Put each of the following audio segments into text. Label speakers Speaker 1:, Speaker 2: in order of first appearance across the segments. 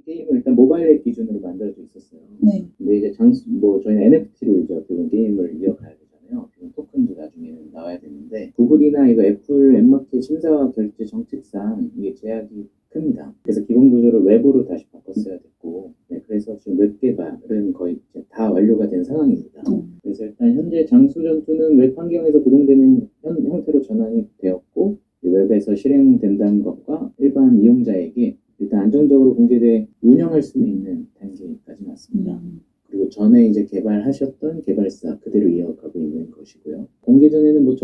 Speaker 1: 게임을 일단 모바일 앱 기준으로 만들어져 있었어요.
Speaker 2: 네.
Speaker 1: 근데 이제 저희는 NFT로 이제 어떻게 보면 게임을 이어가야 되잖아요. 지금 토큰도 나중에 나와야 되는데 구글이나 이거 애플 앱마켓 심사와 결제 정책상 이게 제약이 큽니다. 그래서 기본 구조를 웹으로 다시 바꿨어야 됐고, 네, 그래서 지금 웹 개발은 거의 이제 다 완료가 된 상황입니다. 그래서 일단 현재 장수 전투는 웹 환경에서 구동되는 형태로 전환이 되었고, 웹에서 실행된다는 것과 일반 이용자에게 일단 안정적으로 공개돼 운영할 수 있는 단계까지 왔습니다. 그리고 전에 이제 개발하셨던 개발사 그대로 이어가고 있는 것이고요. 공개 전에는 뭐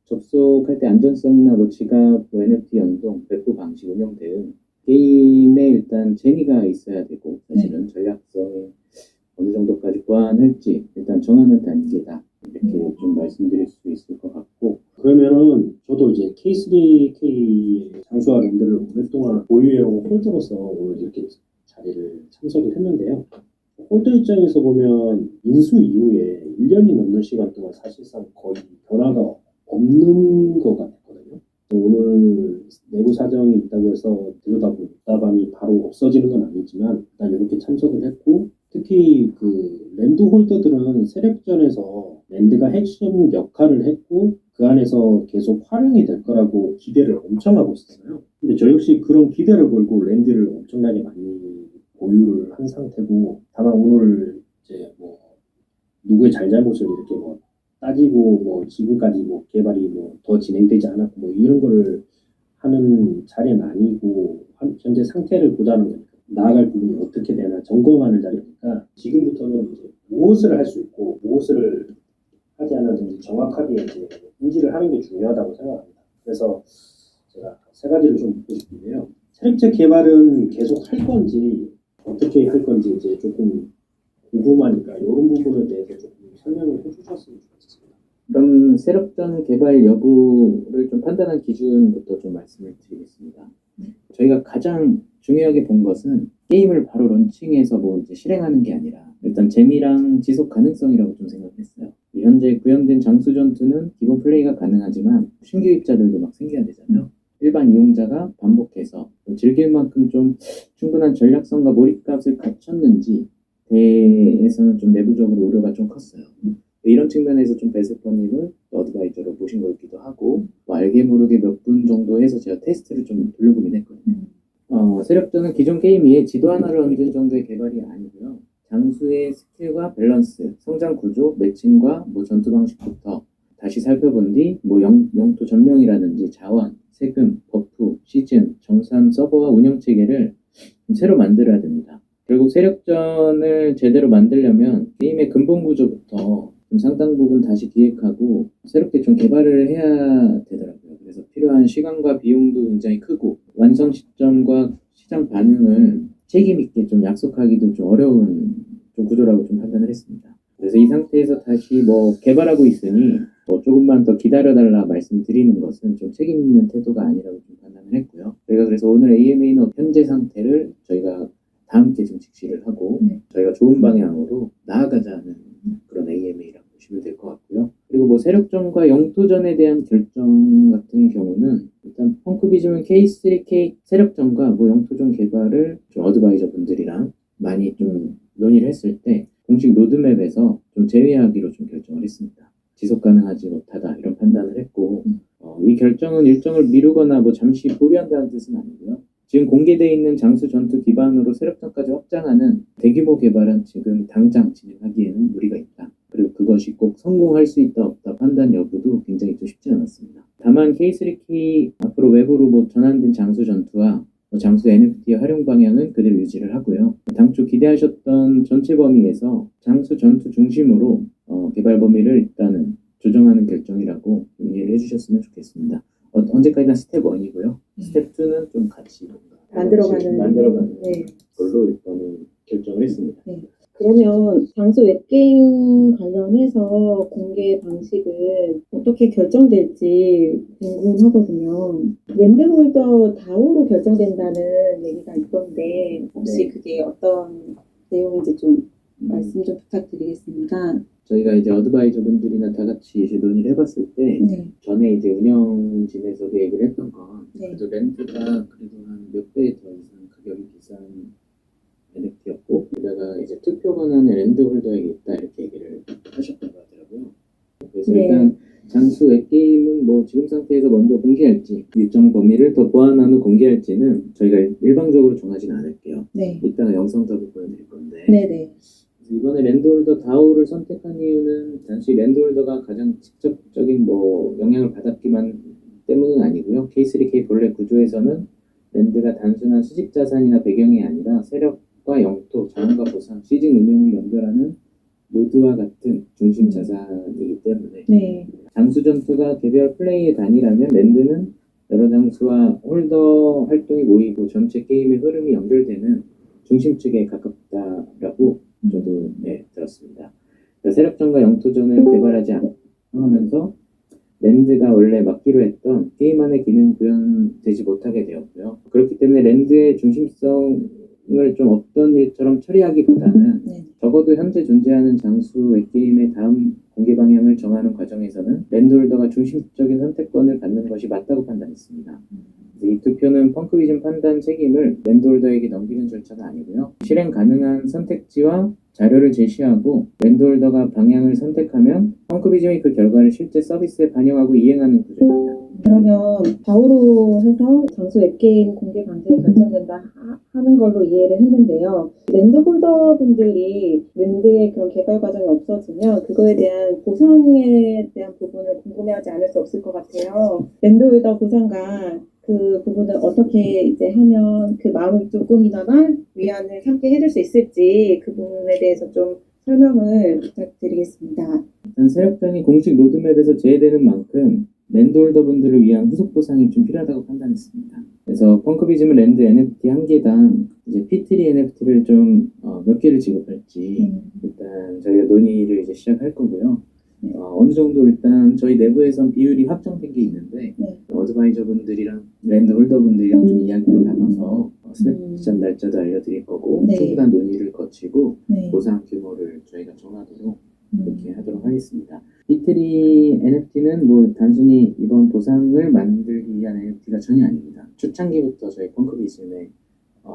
Speaker 1: 접속할 때 안전성이나 뭐 지갑, 뭐 NFT 연동, 배포 방식, 운영 대응 게임에 일단 재미가 있어야 되고 사실은 전략성에 어느 정도까지 보완할지 일단 정하는 단계다. 이렇게 좀 말씀드릴 수 있을 것 같고,
Speaker 3: 그러면은 저도 이제 K3K 장수와 랜드를 오랫동안 보유해온 홀더로서 오늘 이렇게 자리를 참석을 했는데요. 홀더 입장에서 보면 인수 이후에 1년이 넘는 시간 동안 사실상 거의 변화가 없는 것 같거든요. 오늘 내부 사정이 있다고 해서 들여다보니 바로 없어지는 건 아니지만 일단 이렇게 참석을 했고, 특히 그 랜드 홀더들은 세력전에서 랜드가 핵심 역할을 했고 그 안에서 계속 활용이 될 거라고 기대를 엄청 하고 있었어요. 근데 저 역시 그런 기대를 걸고 랜드를 엄청나게 많이 보유를 한 상태고, 다만 오늘 이제 뭐 누구의 잘잘못을 이렇게 뭐 따지고 뭐 지금까지 뭐 개발이 뭐 더 진행되지 않았고 뭐 이런 거를 하는 자리는 아니고 현재 상태를 보자는 거니까 나아갈 부분이 어떻게 되나 점검하는 자리니까 지금부터는 이제 무엇을 할 수 있고 무엇을 하지 않았는지 정확하게 이제 인지를 하는 게 중요하다고 생각합니다. 그래서 제가 세 가지를 좀 묻고 싶은데요. 세력제 개발은 계속 할 건지 어떻게 할 건지 이제 조금 궁금하니까 이런 부분에 대해서 조금 설명을 해주셨으면 좋겠습니다.
Speaker 1: 그럼 세력전 개발 여부를 좀 판단한 기준부터 좀 말씀을 드리겠습니다. 저희가 가장 중요하게 본 것은 게임을 바로 런칭해서 뭐 이제 실행하는 게 아니라 일단 재미랑 지속 가능성이라고 좀 생각했어요. 현재 구현된 장수 전투는 기본 플레이가 가능하지만 신규 입자들도 막 생겨야 되잖아요. 일반 이용자가 반복해서 즐길 만큼 좀 충분한 전략성과 몰입값을 갖췄는지 대해서는 좀 내부적으로 우려가 좀 컸어요. 이런 측면에서 좀 베스퍼님을 어드바이저로 모신 거기도 하고, 뭐 알게 모르게 몇 분 정도 해서 제가 테스트를 좀 돌려보긴 했거든요. 세력전은 기존 게임 위에 지도 하나를 얹은 정도의 개발이 아니고요. 장수의 스킬과 밸런스, 성장 구조, 매칭과 뭐 전투 방식부터 다시 살펴본 뒤 뭐 영토 점령이라든지 자원, 세금, 버프, 시즌, 정산 서버와 운영 체계를 좀 새로 만들어야 됩니다. 결국 세력전을 제대로 만들려면 게임의 근본 구조부터 좀 상당 부분 다시 기획하고 새롭게 좀 개발을 해야 되더라고요. 그래서 필요한 시간과 비용도 굉장히 크고 완성 시점과 시장 반응을 책임 있게 좀 약속하기도 좀 어려운 좀 구조라고 좀 판단을 했습니다. 그래서 이 상태에서 다시 뭐 개발하고 있으니 뭐 조금만 더 기다려달라 말씀드리는 것은 좀 책임 있는 태도가 아니라고 좀 판단을 했고요. 저희가 그래서 오늘 AMA는 현재 상태를 저희가 다음 주에 좀 직시를 하고 저희가 좋은 방향으로 나아가자는 그런 AMA라고 보시면 될 것 같고요. 그리고 뭐 세력전과 영토전에 대한 결정 같은 경우는 일단 펑크비즘은 K3K 세력전과 뭐 영토전 개발을 좀 어드바이저 분들이랑 많이 좀 논의를 했을 때 공식 로드맵에서 좀 제외하기로 좀 결정을 했습니다. 지속 가능하지 못하다 이런 판단을 했고, 이 결정은 일정을 미루거나 뭐 잠시 보류한다는 뜻은 아니고요. 지금 공개되어 있는 장수 전투 기반으로 세력전까지 확장하는 대규모 개발은 지금 당장 진행하기에는 무리가 있다. 그리고 그것이 꼭 성공할 수 있다 없다 판단 여부도 굉장히 좀 쉽지 않았습니다. 다만 K3K 앞으로 웹으로 뭐 전환된 장수 전투와 장수 NFT 활용 방향은 그대로 유지를 하고요. 당초 기대하셨던 전체 범위에서 장수 전투 중심으로 개발 범위를 일단은 조정하는 결정이라고 이해를 해주셨으면 좋겠습니다. 언제까지나 스텝 1이고요. 스텝 2는 좀 같이 만들어가는 걸로 일단은 결정을 했습니다.
Speaker 2: 네. 그러면 장수 웹게임 관련해서 공개 방식은 어떻게 결정될지 궁금하거든요. 랜드홀더 다우로 결정된다는 얘기가 있던데 혹시 그게 어떤 내용인지 좀 말씀 좀 부탁드리겠습니다.
Speaker 1: 저희가 이제 어드바이저 분들이나 다 같이 이제 논의를 해봤을 때 전에 이제 운영진에서도 얘기를 했던 건 그래도 렌트가 그래도 한 몇 배 더 이상 가격이 비싼 랜드 홀더에게 있다 이렇게 얘기를 하셨다고 하더라고요. 그래서
Speaker 2: 네.
Speaker 1: 일단 장수 웹게임은 뭐 지금 상태에서 먼저 공개할지 일정 범위를 더 보완한 후 공개할지는 저희가 일방적으로 정하지는 않을게요.
Speaker 2: 네.
Speaker 1: 이따가 영상적으로 보여드릴 건데
Speaker 2: 네네.
Speaker 1: 이번에 랜드홀더 다오를 선택한 이유는 단지 랜드홀더가 가장 직접적인 뭐 영향을 받았기만 때문은 아니고요. K3K 본래 구조에서는 랜드가 단순한 수직 자산이나 배경이 아니라 세력과 영토, 자원과 보상, 시즌 운영을 연결하는 노드와 같은 중심 자산이기 때문에
Speaker 2: 네.
Speaker 1: 장수 전투가 개별 플레이의 단위라면 랜드는 여러 장수와 홀더 활동이 모이고 전체 게임의 흐름이 연결되는 중심축에 가깝다라고 저도 들었습니다. 그러니까 세력전과 영토전을 개발하지 않으면서 랜드가 원래 맡기로 했던 게임 안의 기능 구현되지 못하게 되었고요. 그렇기 때문에 랜드의 중심성을 좀 없던 일처럼 처리하기보다는
Speaker 2: 네.
Speaker 1: 적어도 현재 존재하는 장수 웹게임의 다음 공개 방향을 정하는 과정에서는 랜드홀더가 중심적인 선택권을 갖는 것이 맞다고 판단했습니다. 이 투표는 펑크비즘 판단 책임을 랜드홀더에게 넘기는 절차가 아니고요. 실행 가능한 선택지와 자료를 제시하고 랜드홀더가 방향을 선택하면 펑크비즘이 그 결과를 실제 서비스에 반영하고 이행하는 구조입니다.
Speaker 2: 그러면 다우로 해서 장수 웹게임 공개 방식이 결정된다 하는 걸로 이해를 했는데요. 랜드 홀더 분들이 랜드의 그런 개발 과정이 없어지면 그거에 대한 보상에 대한 부분을 궁금해하지 않을 수 없을 것 같아요. 랜드 홀더 보상과 그 부분을 어떻게 이제 하면 그 마음을 조금이나마 위안을 삼게 해줄 수 있을지 그 부분에 대해서 좀 설명을 부탁드리겠습니다.
Speaker 1: 일단 세력전이 공식 로드맵에서 제외되는 만큼 랜드홀더 분들을 위한 후속 보상이 좀 필요하다고 판단했습니다. 그래서 펑크비즘은 랜드 NFT 한 개당 이제 P3 NFT를 좀 몇 개를 지급할지 일단 저희가 논의를 이제 시작할 거고요. 어느 정도 일단 저희 내부에선 비율이 확정된 게 있는데 어드바이저 분들이랑 랜드홀더 분들이랑 좀 이야기를 나눠서 스냅 시점 날짜도 알려드릴 거고
Speaker 2: 네.
Speaker 1: 충분한 논의를 거치고
Speaker 2: 네.
Speaker 1: 보상 규모를 저희가 정하도록 그렇게 하도록 하겠습니다. P3 NFT는 뭐 단순히 이번 보상을 만들기 위한 NFT가 전혀 아닙니다. 초창기부터 저희 펑크비즘의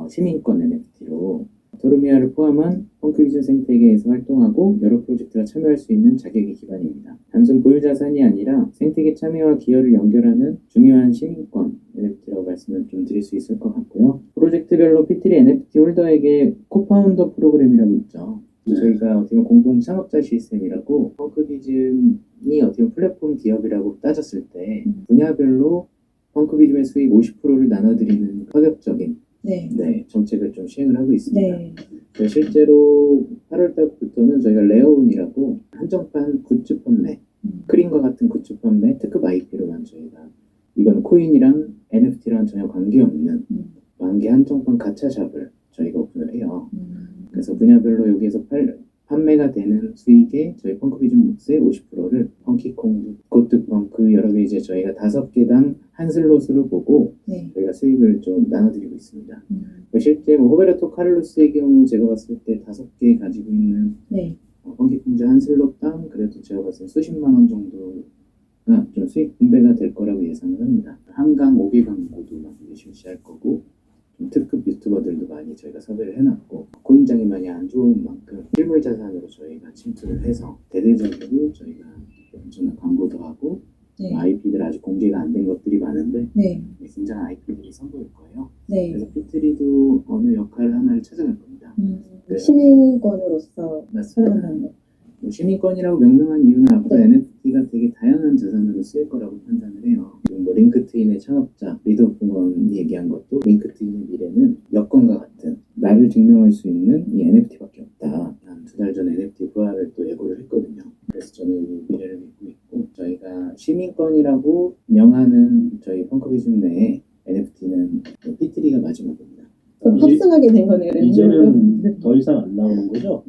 Speaker 1: 시민권 NFT로 토르미아를 포함한 펑크비즘 생태계에서 활동하고 여러 프로젝트가 참여할 수 있는 자격의 기반입니다. 단순 보유 자산이 아니라 생태계 참여와 기여를 연결하는 중요한 시민권 NFT라고 말씀을 좀 드릴 수 있을 것 같고요. 프로젝트별로 P3 NFT 홀더에게 코파운더 프로그램이라고 있죠. 저희가 어떻게 보면 공동 창업자 시스템이라고 펑크비즘이 어떻게 보면 플랫폼 기업이라고 따졌을 때 분야별로 펑크비즘의 수익 50%를 나눠드리는 파격적인 정책을 좀 시행을 하고 있습니다. 실제로 8월 달부터는 저희가 레어운이라고 한정판 굿즈 판매, 크림과 같은 굿즈 판매 특급 IP로만 저희가 이건 코인이랑 NFT랑 전혀 관계없는 만개 한정판 가차샵을 저희가 오픈을 해요. 그래서 분야별로 여기에서 판매가 되는 수익의 저희 펑크비즘 몫의 50%를 펑키콩, 고트펑크 여러 개 이제 저희가 5개당 한 슬롯으로 보고 저희가 수익을 좀 나눠드리고 있습니다. 실제 뭐 호베르토 카를로스의 경우 제가 봤을 때 5개 가지고 있는 펑키콩즈 한 슬롯당 그래도 제가 봤을 때 수십만 원 정도가 좀 수익 분배가 될 거라고 예상을 합니다. 한강 5개 광고도 막 실시할 거고 좀 특급 유튜버들도 많이 저희가 섭외를 해놨고 코인장이 많이 안 좋은 만큼 실물 자산으로 저희가 침투를 해서 대대적으로 저희가 엄청난 광고도 하고 IP들 아직 공개가 안 된 것들이 많은데 굉장한 IP들이 선보일 거예요. 그래서 P3도 어느 역할 하나를 찾아갈 겁니다.
Speaker 2: 시민권으로서 살아간다는 거.
Speaker 1: 시민권이라고 명명한 이유는 앞으로 NFT가 되게 다양한 자산으로 쓰일 거라고 판단을 해요. 지금 뭐 링크트인의 창업자 리더프먼이 얘기한 것도 링크트인의 미래는 여권과 같은 나를 증명할 수 있는 이 NFT밖에 없다. 한 2달 전에 NFT 부활을 또 예고를 했거든요. 그래서 저는 이 미래를 믿고 있고 저희가 시민권이라고 명하는 저희 펑크비즘 내에 NFT는 P3가 마지막입니다.
Speaker 2: 그럼 탑승하게 된 거네요.
Speaker 3: 이제는 더 이상 안 나오는 거죠?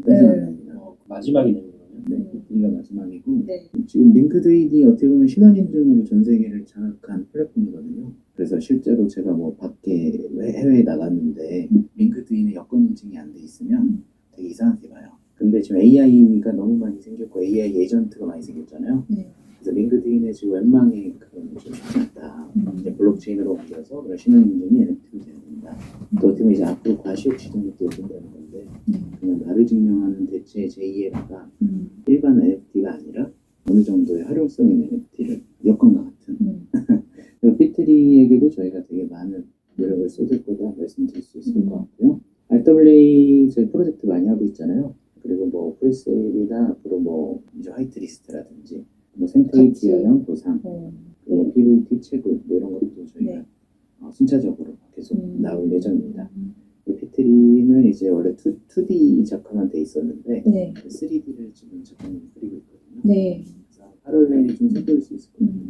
Speaker 3: 마지막이 되는 거예요.
Speaker 1: P3가 마지막이고 지금 링크드인이 어떻게 보면 신원인증으로 전 세계를 장악한 플랫폼이거든요. 그래서 실제로 제가 뭐 밖에 해외에 나갔는데 링크드인에 여권 인증이 안 돼 있으면 되게 이상하게 봐요. 근데 지금 AI가 너무 많이 생겼고 AI 에이전트가 많이 생겼잖아요. 그래서 링크드인에 지금 웬만해 그건 좀 쉽지 않다. 이제 블록체인으로 옮겨서 그런 신원인증이 NFT로 되는 겁니다. 또 어떻게 보면 이제 앞으로 과시욕 시장이 또 오픈되는 건데 그냥 나를 증명하는 대체 제2의가 일반 NFT가 아니라 어느 정도의 활용성 있는 NFT를 여건과 같은 그리고 피트리에게도 저희가 되게 많은 노력을 쏟을 거다 말씀드릴 수 있을 것 같고요. RWA 저희 프로젝트 많이 하고 있잖아요. 그리고 뭐 프리세일이나 앞으로 뭐 이제 화이트리스트라든지 뭐 생태계
Speaker 2: 같이.
Speaker 1: 기여형 보상, 뭐 PVT 채굴 뭐 이런 것도 저희가
Speaker 2: 네.
Speaker 1: 순차적으로 계속 나올 예정입니다. 피트리는 이제 원래 2D 작화만 돼 있었는데
Speaker 2: 네.
Speaker 1: 3D를 지금 작가님이 그리고 있거든요.
Speaker 2: 네.
Speaker 1: 그래서 8월 내에 좀 선보일 수 있을 것 같아요.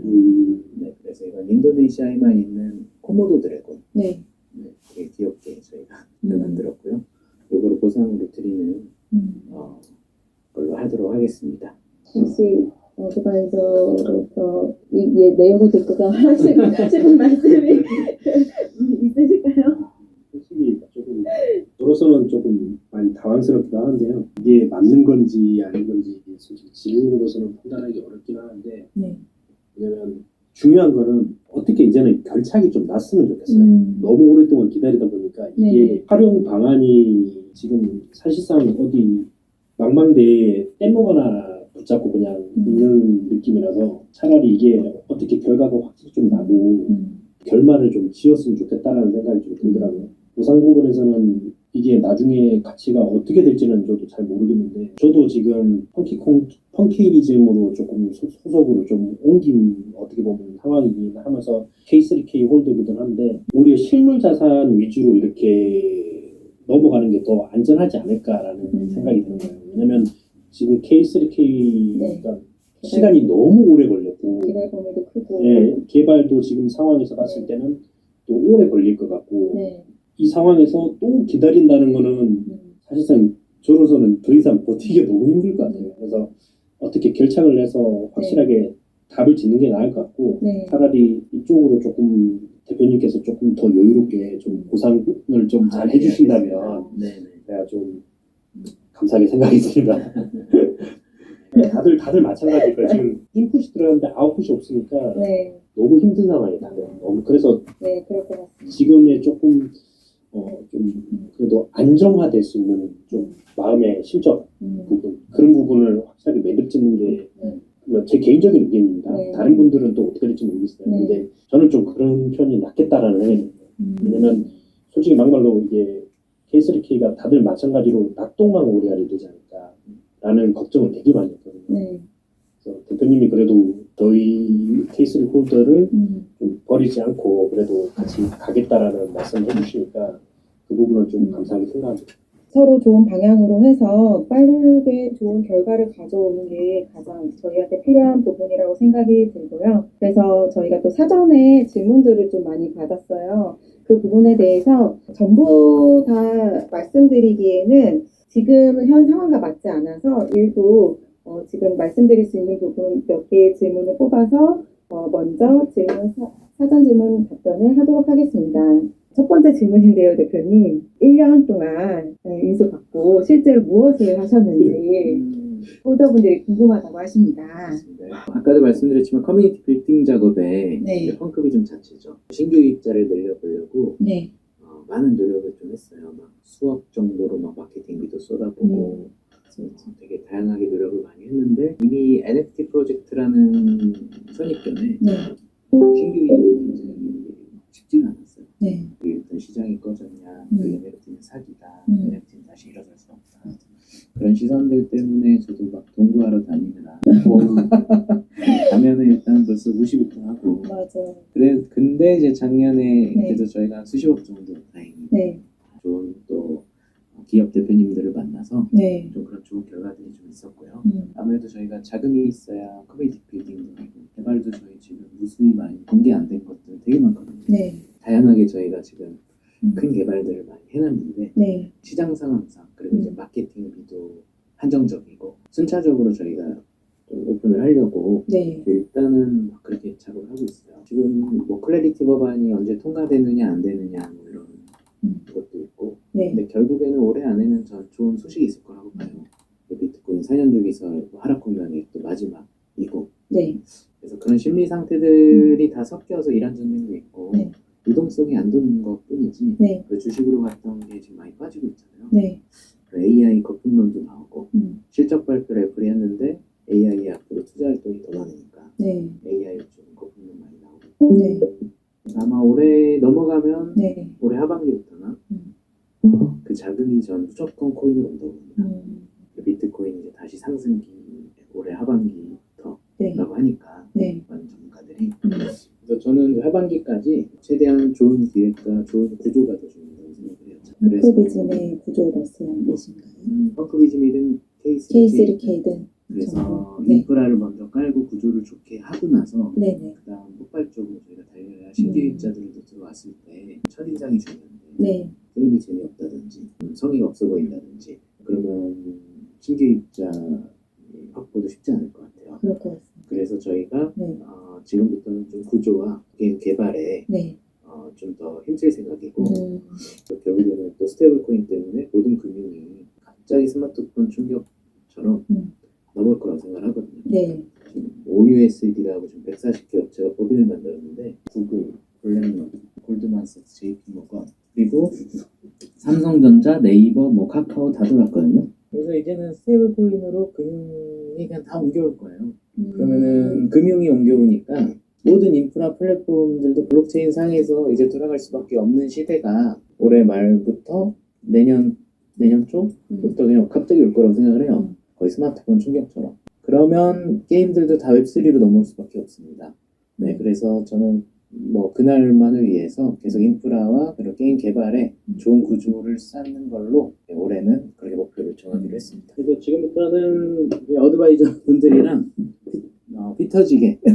Speaker 1: 네, 그래서 이건 인도네시아에만 있는 코모도 드래곤.
Speaker 2: 네.
Speaker 1: 네, 되게 귀엽게 저희가 만들었고요. 요거를 보상으로 드리는 걸로 하도록 하겠습니다.
Speaker 2: 혹시 어드바이저로서 이 내용을 듣고서 하시는 말씀이 있으실까요?
Speaker 3: 솔직히 조금 저로서는 조금 많이 당황스럽기도 하는데요. 이게 맞는 건지 아닌 건지 솔직히 지금으로서는 판단하기 어렵긴 하는데
Speaker 2: 네.
Speaker 3: 왜냐면 중요한 거는 어떻게 이제는 결착이 좀 났으면 좋겠어요. 너무 오랫동안 기다리다 보니까 이게
Speaker 2: 네.
Speaker 3: 활용 방안이 지금 사실상 어디 망망대해에 떼먹거나 붙잡고 그냥 있는 느낌이라서 차라리 이게 어떻게 결과가 확실히 좀 나고 결말을 좀 지었으면 좋겠다라는 생각이 좀 들더라고요. 보상 부분에서는 이게 나중에 가치가 어떻게 될지는 저도 잘 모르겠는데 저도 지금 펑키리즘으로 조금 소속으로 좀 옮긴 어떻게 보면 상황이긴 하면서 K3K 홀더이기도 한데 오히려 실물 자산 위주로 이렇게 넘어가는 게 더 안전하지 않을까라는 생각이 드는 거예요. 왜냐면 지금 K3K가 시간이 너무 오래 걸렸고
Speaker 2: 개발 범위도 크고.
Speaker 3: 네, 개발도 지금 상황에서 봤을 때는 또 오래 걸릴 것 같고
Speaker 2: 네.
Speaker 3: 이 상황에서 또 기다린다는 거는 사실상 저로서는 더 이상 버티기가 너무 힘들 것 같아요. 그래서 어떻게 결착을 해서 확실하게 답을 짓는 게 나을 것 같고
Speaker 2: 네.
Speaker 3: 차라리 이쪽으로 조금 대표님께서 조금 더 여유롭게 좀 보상을 좀 잘 해주신다면
Speaker 1: 네네.
Speaker 3: 제가 좀 감사하게 생각했습니다. 다들 마찬가지일 거예요. 지금 인풋이 들어갔는데 아웃풋이 없으니까
Speaker 2: 네.
Speaker 3: 너무 힘든 상황이에요. 다들. 그래서
Speaker 2: 네, 그럴 것 같습니다.
Speaker 3: 지금의 조금 좀 그래도 안정화될 수 있는 좀 마음의 심적 부분 그런 부분을 확실하게 매듭 짓는 게 제 개인적인 의견입니다.
Speaker 2: 네.
Speaker 3: 다른 분들은 또 어떻게 될지 모르겠어요.
Speaker 2: 네.
Speaker 3: 근데 저는 좀 그런 편이 낫겠다라는 생각이 들어요. 왜냐면 솔직히 막말로 이게 K3K가 다들 마찬가지로 낙동강 오래알이 되지 않을까라는 걱정을 되게 많이 했거든요.
Speaker 2: 네.
Speaker 3: 그래서 대표님이 그래도 저희 K3 홀더를 좀 버리지 않고 그래도 같이 가겠다라는 말씀을 해주시니까 그 부분은 좀 감사하게 생각합니다.
Speaker 2: 서로 좋은 방향으로 해서 빠르게 좋은 결과를 가져오는 게 가장 저희한테 필요한 부분이라고 생각이 들고요. 그래서 저희가 또 사전에 질문들을 좀 많이 받았어요. 그 부분에 대해서 전부 다 말씀드리기에는 지금 현 상황과 맞지 않아서 일부 지금 말씀드릴 수 있는 부분 몇 개의 질문을 뽑아서 먼저 사전 질문 답변을 하도록 하겠습니다. 첫 번째 질문인데요, 대표님. 1년 동안 인수받고 실제로 무엇을 하셨는지 홀더분들이 궁금하다고 하십니다.
Speaker 1: 네. 아까도 말씀드렸지만 커뮤니티 빌딩 작업에
Speaker 2: 네.
Speaker 1: 펑크비 좀 자체죠. 신규 유입자를 늘려보려고
Speaker 2: 네.
Speaker 1: 많은 노력을 좀 했어요. 막 수억 정도로 막 마케팅비도 쏟아보고 되게 다양하게 노력을 많이 했는데 이미 NFT 프로젝트라는 선입견에
Speaker 2: 네.
Speaker 1: 신규 유입이 쉽지가 않았어요.
Speaker 2: 네.
Speaker 1: 일단 시장이 꺼졌냐, 그 NFT는 사기다, NFT는 다시 일어설 수 없다. 그런 시선들 때문에 저도 막 동구하러 다니느라 가면은 일단 벌써 무시부터 하고
Speaker 2: 맞아요.
Speaker 1: 근데 이제 작년에
Speaker 2: 네.
Speaker 1: 그래도 저희가 수십억 정도 다행히
Speaker 2: 네.
Speaker 1: 좋은 또 기업 대표님들을 만나서
Speaker 2: 네.
Speaker 1: 좀 그런 좋은 결과들이 좀 있었고요. 아무래도 저희가 자금이 있어야 커뮤니티 빌딩도 하고 개발도 저희 지금 무수히 많이 공개 안 된 것들 되게 많거든요.
Speaker 2: 네.
Speaker 1: 다양하게 저희가 지금 큰 개발들을 많이 해놨는데
Speaker 2: 네.
Speaker 1: 시장 상황상 그리고 이제 마케팅비도 한정적이고 순차적으로 저희가 좀 오픈을 하려고
Speaker 2: 네.
Speaker 1: 일단은 막 그렇게 작업을 하고 있어요. 지금 뭐 클래리티 법안이 언제 통과되느냐 안 되느냐 뭐 이런 것도 있고
Speaker 2: 네.
Speaker 1: 근데 결국에는 올해 안에는 전 좋은 소식이 있을 거라고 봐요. 비트코인 4년 주기설 하락 국면이 또 마지막이고
Speaker 2: 네.
Speaker 1: 그래서 그런 심리 상태들이 다 섞여서 이란 전쟁도 있고
Speaker 2: 네.
Speaker 1: 유동성이 안 도는 것 뿐이지
Speaker 2: 네.
Speaker 1: 그 주식으로 갔던 게 지금 많이 빠지고 있잖아요.
Speaker 2: 네.
Speaker 1: AI 거품론도 나오고
Speaker 2: 음.
Speaker 1: 실적 발표를 애플이 했는데 AI에 앞으로 투자 활동이 더 많으니까
Speaker 2: 네.
Speaker 1: AI 쪽 거품론 많이 나오고
Speaker 2: 네.
Speaker 1: 아마 올해 넘어가면
Speaker 2: 네.
Speaker 1: 올해 하반기부터나 그 자금이 전 무조건 코인으로 온다고 봅니다. 비트코인 이제 다시 상승기 올해 하반기부터라고
Speaker 2: 네.
Speaker 1: 하니까
Speaker 2: 네.
Speaker 1: 많은 전문가들이 그래서 저는 하반기까지 최대한 좋은 기획과 좋은 구조가 더 중요하다고 생각을 해요. 그래서
Speaker 2: 펑크비즘의 구조 말씀이신가요?
Speaker 1: 펑크비즘이든
Speaker 2: K3K든
Speaker 1: 그래서
Speaker 2: 네.
Speaker 1: 인프라를 먼저 깔고 구조를 좋게 하고 나서
Speaker 2: 네네.
Speaker 1: 그다음 폭발적으로 저희가 달려야 신규입자들도 들어왔을 때 첫인상이 중요한데
Speaker 2: 네.
Speaker 1: 게임이 재미없다든지 성의가 없어 보인다든지 그러면 신규입자 확보도 쉽지 않을 것 같아요.
Speaker 2: 그럴 것 같습니다.
Speaker 1: 그래서 저희가
Speaker 2: 네.
Speaker 1: 지금부터는 좀 구조와 게임 개발에
Speaker 2: 네.
Speaker 1: 좀 더 힘쓸 생각이고
Speaker 2: 음.
Speaker 1: 또 결국에는 또 스테이블 코인 때문에 모든 금융이 갑자기 스마트폰 충격처럼 넘을 거라고 생각을 하거든요.
Speaker 2: 네.
Speaker 1: 지금 OUSD라고 지금 140개 업체가 법인을 만들었는데 구글, 블랙론, 골드만삭스, JP모건 그리고 삼성전자, 네이버, 뭐 카카오 다 들어왔거든요. 그래서 이제는 스테이블 코인으로 금융이 그냥 다 옮겨올 거예요. 그러면은 금융이 옮겨오니까 모든 인프라 플랫폼들도 블록체인 상에서 이제 돌아갈 수밖에 없는 시대가 올해 말부터 내년 초부터 그냥 갑자기 올 거라고 생각을 해요. 거의 스마트폰 충격처럼. 그러면 게임들도 다 웹3로 넘어올 수밖에 없습니다. 네, 그래서 저는 뭐 그날만을 위해서 계속 인프라와 그리고 게임 개발에 좋은 구조를 쌓는 걸로 올해는 그렇게 목표를 정하기로 했습니다. 그래서 지금부터는 어드바이저 분들이랑 피 터지게
Speaker 2: 네.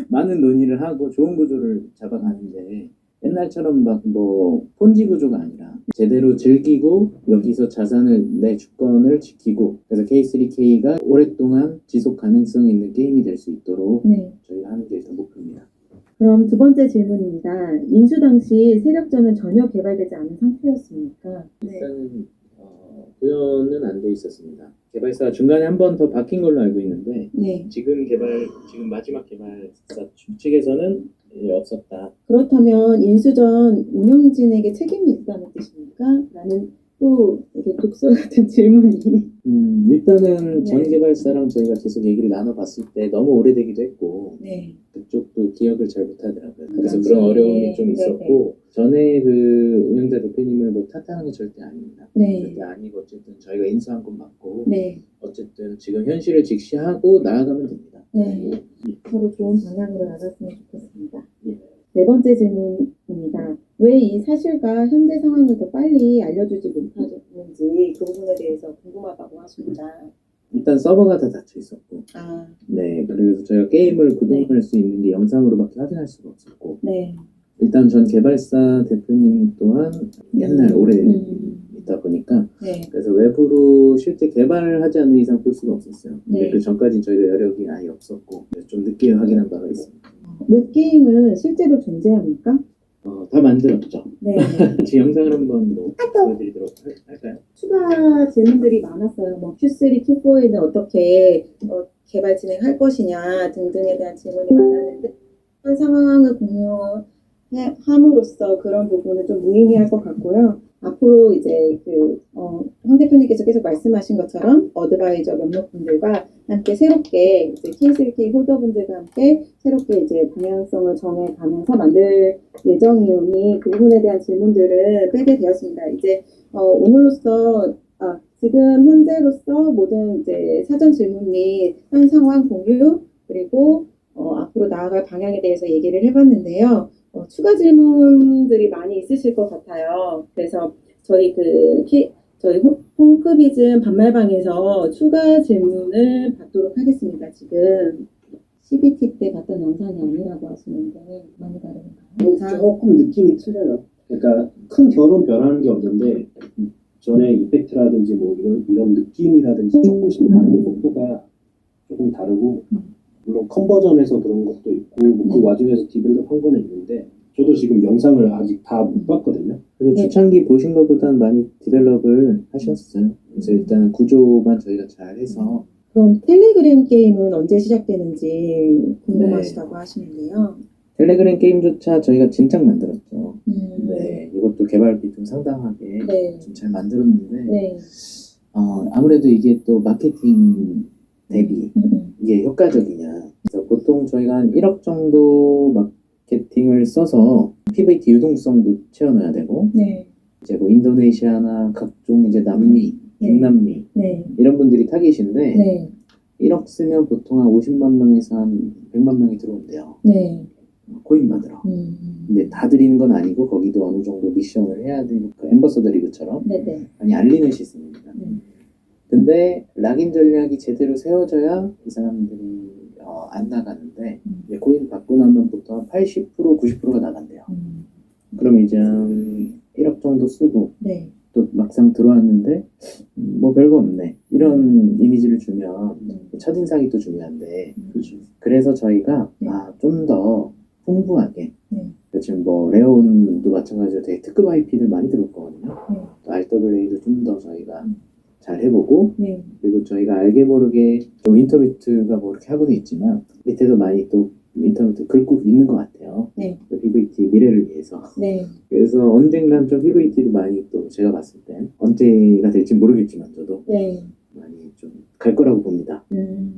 Speaker 1: 많은 논의를 하고 좋은 구조를 잡아가는데 옛날처럼 막 뭐 폰지 구조가 아니라 제대로 즐기고 여기서 자산을 내 주권을 지키고 그래서 K3K가 오랫동안 지속 가능성 있는 게임이 될 수 있도록
Speaker 2: 네.
Speaker 1: 저희가 하는 게 일단 목표입니다.
Speaker 2: 그럼 두 번째 질문입니다. 인수 당시 세력전은 전혀 개발되지 않은 상태였습니까? 네.
Speaker 1: 일단 구현은 안 돼 있었습니다. 개발사가 중간에 한 번 더 바뀐 걸로 알고 있는데
Speaker 2: 네.
Speaker 1: 지금 마지막 개발사 측에서는 없었다.
Speaker 2: 그렇다면 인수전 운영진에게 책임이 있다는 뜻입니까? 라는 또 이렇게 독서 같은 질문이.
Speaker 1: 일단은
Speaker 2: 네.
Speaker 1: 전 개발사랑 저희가 계속 얘기를 나눠봤을 때 너무 오래되기도 했고
Speaker 2: 네.
Speaker 1: 그쪽도 기억을 잘 못하더라고요. 그래서
Speaker 2: 당시에,
Speaker 1: 그런 어려움이 좀
Speaker 2: 네,
Speaker 1: 있었고 전에 그 운영자 대표님을 뭐 탓하는 건 절대 아닙니다.
Speaker 2: 네.
Speaker 1: 절대 아니고 어쨌든 저희가 인수한 건 맞고
Speaker 2: 네.
Speaker 1: 어쨌든 지금 현실을 직시하고 나아가면 됩니다.
Speaker 2: 네. 서로 좋은 방향으로 나갔으면 좋겠습니다.
Speaker 1: 예.
Speaker 2: 네 번째 질문입니다. 왜 이 사실과 현재 상황을 더 빨리 알려주지 못하셨는지 그 부분에 대해서 궁금하다고 하십니다.
Speaker 1: 일단 서버가 다 닫혀 있었고
Speaker 2: 아,
Speaker 1: 네 그래서 저희가 게임을 구동할 수 있는 게 영상으로밖에 확인할 수가 없었고
Speaker 2: 네.
Speaker 1: 일단 전 개발사 대표님 또한 옛날 오래 있다 보니까
Speaker 2: 네.
Speaker 1: 그래서 외부로 실제 개발하지 않는 이상 볼 수가 없었어요. 근데
Speaker 2: 네.
Speaker 1: 그 전까지 저희가 여력이 아예 없었고 그래서 좀 늦게 확인한 바가 있습니다.
Speaker 2: 웹게임은 실제로 존재합니까?
Speaker 1: 다 만들었죠.
Speaker 2: 네.
Speaker 1: 지 영상을 한번 뭐 보여드리도록 할까요?
Speaker 2: 추가 질문들이 많았어요. 뭐 Q3, Q4에는 어떻게 개발 진행할 것이냐 등등에 대한 질문이 많았는데 현 상황을 공유함으로써 그런 부분은 좀 무의미할 것 같고요. 앞으로 이제 황 대표님께서 계속 말씀하신 것처럼 어드바이저 몇몇 분들과 함께 새롭게 이제 K3K 홀더분들과 함께 새롭게 이제 방향성을 정해가면서 만들 예정이오니 그 부분에 대한 질문들을 빼게 되었습니다. 이제 오늘로써 지금 현재로서 모든 이제 사전 질문 및 현 상황 공유 그리고 앞으로 나아갈 방향에 대해서 얘기를 해봤는데요. 추가 질문들이 많이 있으실 것 같아요. 그래서 저희 펑크비즘 반말방에서 추가 질문을 받도록 하겠습니다. 지금 CBT 때 봤던 영상이 아니라고 하시는데 많이 다른가요?
Speaker 3: 조금 느낌이 틀려요. 그러니까 큰 결혼 변하는 게 없는데 전에 이펙트라든지 뭐 이런 느낌이라든지 조금씩 다른 속도가 조금 다르고 물론 컨버전에서 그런 것도 있고 뭐그 와중에서 디벨롭한 거는 있는데 저도 지금 영상을 아직 다 못 봤거든요.
Speaker 1: 그래서
Speaker 2: 네.
Speaker 1: 초창기 보신 것보다는 많이 디벨롭을 하셨어요. 그래서 일단 구조만 저희가 잘 해서
Speaker 2: 그럼 텔레그램 게임은 언제 시작되는지 궁금하시다고 하시는데요.
Speaker 1: 텔레그램 게임조차 저희가 진작 만들었죠.
Speaker 2: 네.
Speaker 1: 네, 이것도 개발비 좀 상당하게
Speaker 2: 네.
Speaker 1: 좀 잘 만들었는데
Speaker 2: 네.
Speaker 1: 아무래도 이게 또 마케팅 대비
Speaker 2: 음.
Speaker 1: 이게 효과적이냐. 그래서 보통 저희가 한 1억 정도 마케팅을 써서 PVT 유동성도 채워넣어야 되고
Speaker 2: 네.
Speaker 1: 이제 뭐 인도네시아나 각종 이제 남미,
Speaker 2: 네.
Speaker 1: 중남미
Speaker 2: 네.
Speaker 1: 이런 분들이 타깃인데
Speaker 2: 네.
Speaker 1: 1억 쓰면 보통 한 50만 명에서 한 100만 명이 들어온대요.
Speaker 2: 네.
Speaker 1: 코인 받으러. 근데 다 드리는 건 아니고 거기도 어느 정도 미션을 해야 되니까 엠버서더 리그처럼
Speaker 2: 네네.
Speaker 1: 많이 알리는 시스템입니다.
Speaker 2: 네.
Speaker 1: 근데 락인 전략이 제대로 세워져야 이 사람들이 안 나가는데 이제 코인 받고 나면 보통 한 80%, 90%가 나간대요. 그러면 이제 한 1억 정도 쓰고
Speaker 2: 네.
Speaker 1: 또 막상 들어왔는데 뭐 별거 없네 이런 이미지를 주면 첫인상이 또 중요한데
Speaker 3: 그렇죠.
Speaker 1: 그래서 저희가
Speaker 2: 네.
Speaker 1: 좀 더 풍부하게
Speaker 2: 네.
Speaker 1: 지금 뭐 레온도 마찬가지로 되게 특급 IP들 많이 들어올 거거든요.
Speaker 2: 네.
Speaker 1: 또 RWA도 좀 더 저희가 잘 해보고
Speaker 2: 네.
Speaker 1: 그리고 저희가 알게 모르게 좀 인터뷰트가 뭐 이렇게 하고는 있지만 밑에도 많이 또 인터뷰트 긁고 있는 것 같아요.
Speaker 2: 네.
Speaker 1: 그 PVT 미래를 위해서.
Speaker 2: 네.
Speaker 1: 그래서 언젠간 좀 PVT도 많이 또 제가 봤을 때 언제가 될지 모르겠지만 저도
Speaker 2: 네.
Speaker 1: 많이 좀 갈 거라고 봅니다.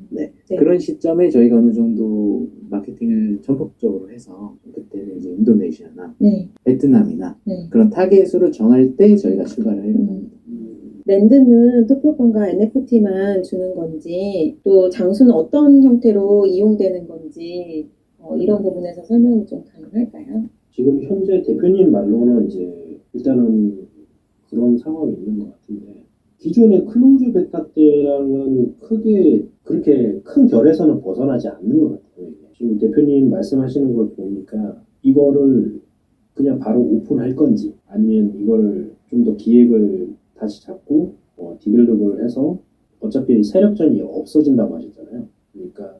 Speaker 2: 네.
Speaker 1: 그런 시점에 저희가 어느 정도 마케팅을 전폭적으로 해서 그때는 이제 인도네시아나
Speaker 2: 네.
Speaker 1: 베트남이나
Speaker 2: 네.
Speaker 1: 그런 타겟으로 정할 때 저희가 출발을 하려고 합니다.
Speaker 2: 랜드는 투표권과 NFT만 주는 건지 또 장수는 어떤 형태로 이용되는 건지 이런 부분에서 설명이 좀 가능할까요?
Speaker 3: 지금 현재 대표님 말로는 이제 일단은 그런 상황이 있는 것 같은데 기존의 클로즈 베타 때랑은 크게 그렇게 큰 결에서는 벗어나지 않는 것 같아요. 이게. 지금 대표님 말씀하시는 걸 보니까 이거를 그냥 바로 오픈할 건지 아니면 이걸 좀 더 기획을 다시 잡고 디벨롭을 해서 어차피 세력전이 없어진다고 하셨잖아요. 그러니까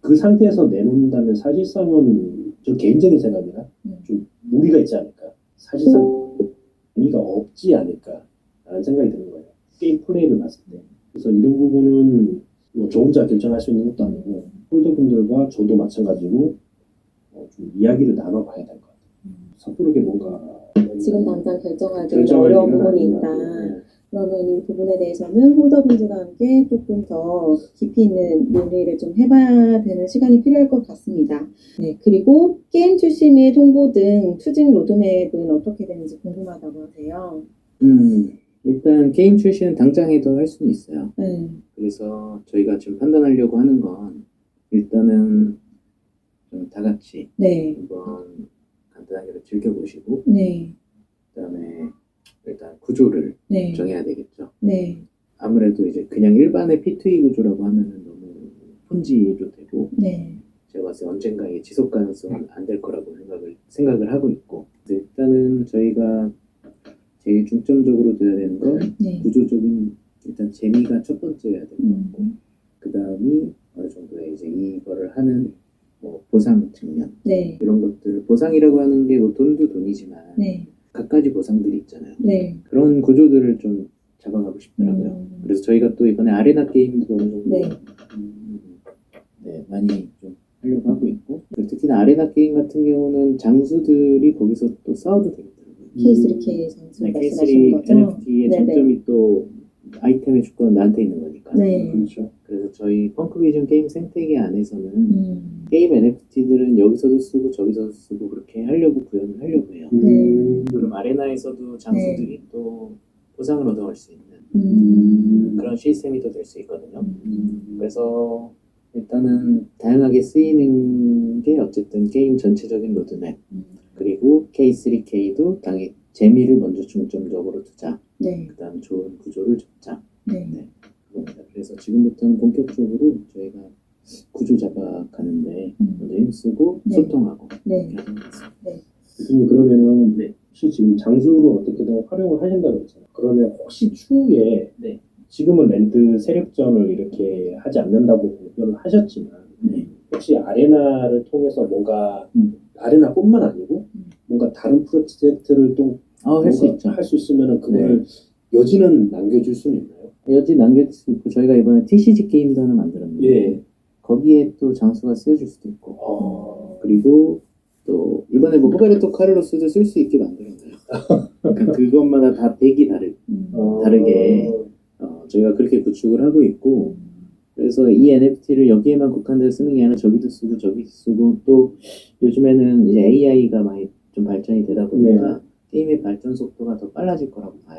Speaker 3: 그 상태에서 내놓는다면 사실상은 저 개인적인 생각이나 좀 무리가 있지 않을까. 사실상 의미가 없지 않을까라는 생각이 드는 거예요. 게임 플레이를 봤을 때. 그래서 이런 부분은 뭐 저 혼자 결정할 수 있는 것도 아니고 홀더분들과 저도 마찬가지고 좀 이야기를 나눠봐야 될 것 같아요. 섣부르게 뭔가
Speaker 2: 지금 당장 결정하기
Speaker 3: 결정할
Speaker 2: 어려운
Speaker 3: 일은
Speaker 2: 부분이
Speaker 3: 아닌 것
Speaker 2: 있다.
Speaker 3: 같아요.
Speaker 2: 그러면 이 부분에 대해서는 홀더분들과 함께 조금 더 깊이 있는 논의를 좀 해봐야 되는 시간이 필요할 것 같습니다. 네, 그리고 게임 출시 및 홍보 등 추진 로드맵은 어떻게 되는지 궁금하다고 하세요.
Speaker 1: 일단 게임 출시는 당장에도 할 수는 있어요.
Speaker 2: 네.
Speaker 1: 그래서 저희가 지금 판단하려고 하는 건 일단은 좀 다 같이
Speaker 2: 네.
Speaker 1: 한번 간단하게 즐겨보시고
Speaker 2: 네.
Speaker 1: 그다음에 일단 구조를
Speaker 2: 네.
Speaker 1: 정해야 되겠죠.
Speaker 2: 네.
Speaker 1: 아무래도 이제 그냥 일반의 P2E 구조라고 하면은 너무 폰지로 되고
Speaker 2: 네.
Speaker 1: 제가 봤을 때 언젠가 이게 지속 가능성은 안 될 거라고 생각을 하고 있고 일단은 저희가 제일 중점적으로 둬야 되는 건
Speaker 2: 네.
Speaker 1: 구조적인 일단 재미가 첫 번째여야 될 것 같고
Speaker 2: 음.
Speaker 1: 그 다음이 어느 정도의 이제 이거를 하는 뭐 보상 측면
Speaker 2: 네.
Speaker 1: 이런 것들 보상이라고 하는 게 뭐 돈도 돈이지만
Speaker 2: 네.
Speaker 1: 갖가지 보상들이 있잖아요.
Speaker 2: 네.
Speaker 1: 그런 구조들을 좀 잡아가고 싶더라고요. 그래서 저희가 또 이번에 아레나 게임도 어느 정도
Speaker 2: 네.
Speaker 1: 많이 좀 하려고 하고 있고 그리고 특히나 아레나 게임 같은 경우는 장수들이 거기서 또 싸워도 되겠더라고요.
Speaker 2: K3K 장수
Speaker 1: 네,
Speaker 2: 말씀하시는
Speaker 1: K3
Speaker 2: 거죠?
Speaker 1: NFT의
Speaker 2: 네네.
Speaker 1: 장점이 또 아이템의 주권은 나한테 있는 거니까.
Speaker 2: 네.
Speaker 3: 그렇죠.
Speaker 1: 그래서 저희 펑크비전 게임 생태계 안에서는 게임 NFT들은 여기서도 쓰고 저기서도 쓰고 그렇게 하려고 구현을 하려고 해요. 그럼 아레나에서도 장수들이 또 보상을 얻어갈 수 있는 그런 시스템이 또 될 수 있거든요. 그래서 일단은 다양하게 쓰이는 게 어쨌든 게임 전체적인 로드맵 그리고 K3K도 당연히 재미를 먼저 중점적으로 두자.
Speaker 2: 네.
Speaker 1: 그 다음 좋은 구조를 잡자.
Speaker 2: 네.
Speaker 1: 그겁니다. 그래서 지금부터는 본격적으로 저희가 구조 잡아가는데 먼저 힘쓰고
Speaker 2: 네.
Speaker 1: 소통하고
Speaker 2: 네.
Speaker 1: 이렇게 하는 것 같습니다.
Speaker 3: 대표님 그러면은
Speaker 1: 네.
Speaker 3: 혹시 지금 장수를 어떻게든 활용을 하신다고 했잖아요. 그러면 혹시 추후에
Speaker 1: 네.
Speaker 3: 지금은 랜드 세력전을 이렇게 하지 않는다고 공표를 하셨지만
Speaker 1: 네.
Speaker 3: 혹시 아레나를 통해서 뭔가 아레나뿐만 아니고 뭔가 다른 프로젝트를 또
Speaker 1: 할 수 있죠.
Speaker 3: 할 수 있으면은 그걸 여지는 남겨줄 수는 있나요?
Speaker 1: 여지 남길 수 있고 저희가 이번에 TCG 게임도 하나 만들었는데
Speaker 3: 예.
Speaker 1: 거기에 또 장수가 쓰여질 수도 있고 그리고 또 이번에 뭐 호베르토 카를로스도 쓸 수 있게 만들었나요? 그러니까 그것마다 다 되게 다르게 저희가 그렇게 구축을 하고 있고, 그래서 이 NFT를 여기에만 국한돼서 쓰는 게 아니라 저기도 쓰고 저기도 쓰고, 또 요즘에는 이제 AI가 많이 좀 발전이 되다 보니까 게임의 발전 속도가 더 빨라질 거라고 봐요.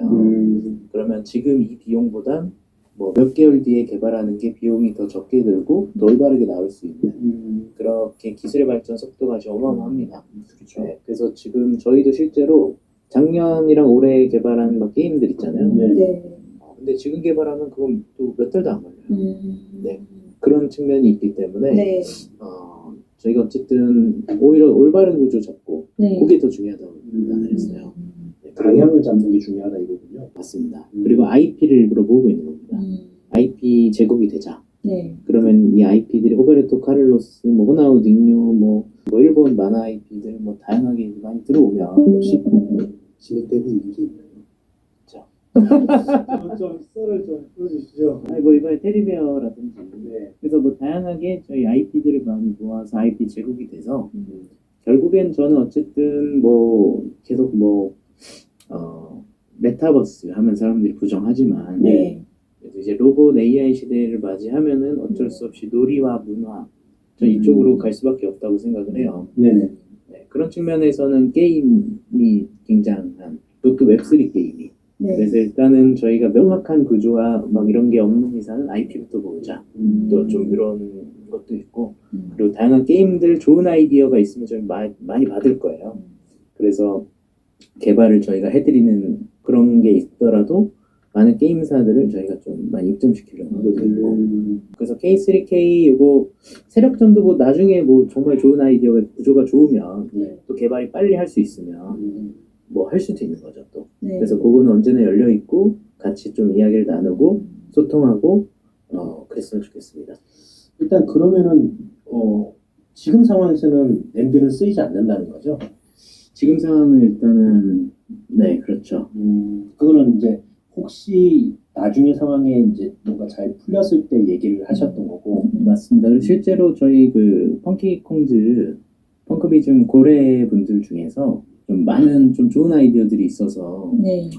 Speaker 1: 그러면 지금 이 비용보단 뭐 몇 개월 뒤에 개발하는 게 비용이 더 적게 들고 더 올바르게 나올 수 있는 그렇게 기술의 발전 속도가 아주 어마어마합니다.
Speaker 3: 그렇죠.
Speaker 1: 네, 그래서 지금 저희도 실제로 작년이랑 올해 개발한 막 게임들 있잖아요.
Speaker 2: 네.
Speaker 1: 근데 지금 개발하면 그건 또 몇 달도 안 걸려요. 네. 그런 측면이 있기 때문에
Speaker 2: 네.
Speaker 1: 저희가 어쨌든 오히려 올바른 구조 잡고
Speaker 2: 네.
Speaker 1: 그게 더 중요하다고 판단을 했어요. 네,
Speaker 3: 방향을 잡는 게 중요하다 이거군요.
Speaker 1: 맞습니다. 그리고 IP를 일부러 모으고 있는 겁니다. IP 제국이 되자.
Speaker 2: 네.
Speaker 1: 그러면 이 IP들이 호베르토 카를로스, 뭐 호나우딩요, 뭐 일본 만화 IP들 뭐 다양하게 많이 들어오면 혹시
Speaker 3: 진행되고 있는 게 있나요? 좀 썰을 좀 풀어주시죠.
Speaker 1: 아니 뭐 이번에 테리베어라든지
Speaker 3: 네.
Speaker 1: 그래서 뭐 다양하게 저희 IP들을 많이 모아서 IP 제국이 돼서 결국엔 저는 어쨌든 뭐 계속 메타버스 하면 사람들이 부정하지만
Speaker 2: 네.
Speaker 1: 그래서 이제 로봇 AI 시대를 맞이하면은 어쩔 수 없이 놀이와 문화 저 이쪽으로 갈 수밖에 없다고 생각을 해요.
Speaker 3: 네네.
Speaker 1: 네, 그런 측면에서는 게임이 굉장한 또 웹3 게임이
Speaker 2: 네.
Speaker 1: 그래서 일단은 저희가 명확한 구조와 막 이런 게 없는 이상은 IP부터 보자. 또 좀 이런 것도 있고 그리고 다양한 게임들 좋은 아이디어가 있으면 저희 많이 받을 거예요. 그래서 개발을 저희가 해드리는 그런 게 있더라도 많은 게임사들을 저희가 좀 많이 입점시키려고 하거든요. 그래서 K3K 이거 세력전도 뭐 나중에 뭐 정말 좋은 아이디어가 구조가 좋으면
Speaker 2: 네.
Speaker 1: 또 개발이 빨리 할 수 있으면 뭐 할 수도 있는 거죠 또.
Speaker 2: 네.
Speaker 1: 그래서 그거는 언제나 열려 있고 같이 좀 이야기를 나누고 소통하고 그랬으면 좋겠습니다.
Speaker 3: 일단 그러면은 지금 상황에서는 랜드는 쓰이지 않는다는 거죠?
Speaker 1: 지금 상황은 일단은 네 그렇죠.
Speaker 3: 그거는 이제 혹시 나중에 상황에 이제 뭔가 잘 풀렸을 때 얘기를 하셨던 거고.
Speaker 1: 맞습니다. 그리고 실제로 저희 그 펑키콩즈 펑크비즘 고래 분들 중에서 좀 많은 좀 좋은 아이디어들이 있어서
Speaker 2: 네.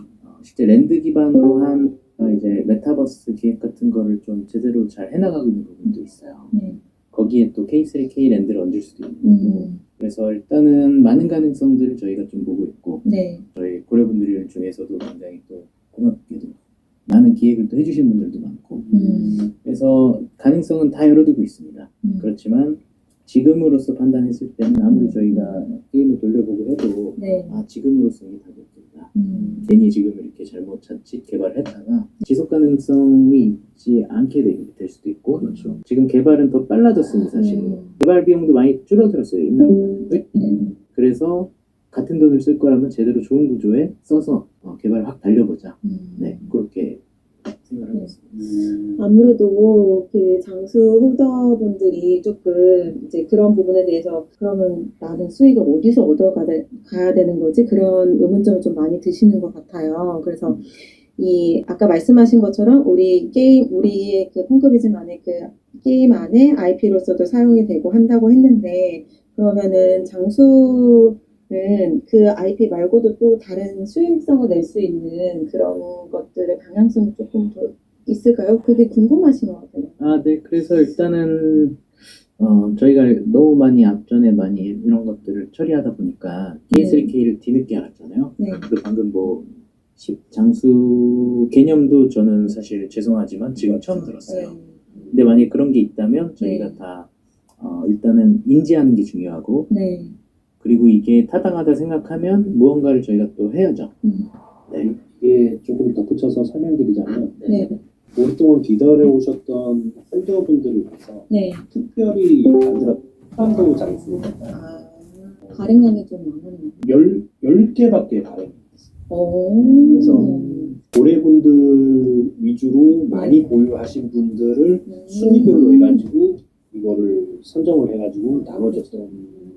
Speaker 1: 실제 랜드 기반으로 한 이제 메타버스 기획 같은 거를 좀 제대로 잘 해나가고 있는 부분도 있어요.
Speaker 2: 네.
Speaker 1: 거기에 또 K3K 랜드를 얹을 수도 있는 거고. 그래서 일단은 많은 가능성들을 저희가 좀 보고 있고
Speaker 2: 네.
Speaker 1: 저희 고래분들 중에서도 굉장히 또 고맙게도 많은 기획을 또 해주신 분들도 많고 그래서 가능성은 다 열어두고 있습니다. 그렇지만 지금으로서 판단했을 때는 아무리 저희가 게임을 돌려보고 해도
Speaker 2: 네.
Speaker 1: 지금으로서 이게 답이었겠다. 괜히 지금 이렇게 잘못 자칫 개발을 했다가 지속 가능성이 있지 않게 될 수도 있고
Speaker 3: 그렇죠.
Speaker 1: 지금 개발은 더 빨라졌습니다. 사실 개발 비용도 많이 줄어들었어요. 옛날보다. 그래서 같은 돈을 쓸 거라면 제대로 좋은 구조에 써서 개발을 확 달려보자. 네, 그렇게 생각하고 있습니다.
Speaker 2: 아무래도 그 장수 홀더분들이 조금 이제 그런 부분에 대해서 그러면 나는 수익을 어디서 얻어가야 되는 거지? 그런 의문점을 좀 많이 드시는 것 같아요. 그래서 이 아까 말씀하신 것처럼 우리의 그 펑크비즘 안에 그 게임 안에 IP로서도 사용이 되고 한다고 했는데 그러면은 장수는 그 IP 말고도 또 다른 수익성을 낼 수 있는 그런 것들의 방향성이 조금 더 있을까요? 그게 궁금하신 것 같아요.
Speaker 1: 네. 그래서 일단은 저희가 너무 많이 앞전에 많이 이런 것들을 처리하다 보니까 K3K를 뒤늦게 알았잖아요.
Speaker 2: 네.
Speaker 1: 그리고 방금 장수 개념도 저는 사실 죄송하지만 지금 처음 들었어요. 근데 만약에 그런 게 있다면 저희가 다 일단은 인지하는 게 중요하고
Speaker 2: 네.
Speaker 1: 그리고 이게 타당하다 생각하면 무언가를 저희가 또 해야죠. 네.
Speaker 3: 이게 조금 덧붙여서 설명드리자면
Speaker 2: 네.
Speaker 3: 오랫동안 기다려 오셨던 홀더분들을 위해서
Speaker 2: 네.
Speaker 3: 특별히 만들었던 한도 장수
Speaker 2: 발행량이 좀 많았네요.
Speaker 3: 10개밖에 발행.
Speaker 2: 오.
Speaker 3: 그래서 고래분들 위주로 많이 보유하신 분들을 순위별로 해가지고 이거를 선정을 해가지고 나눠줬던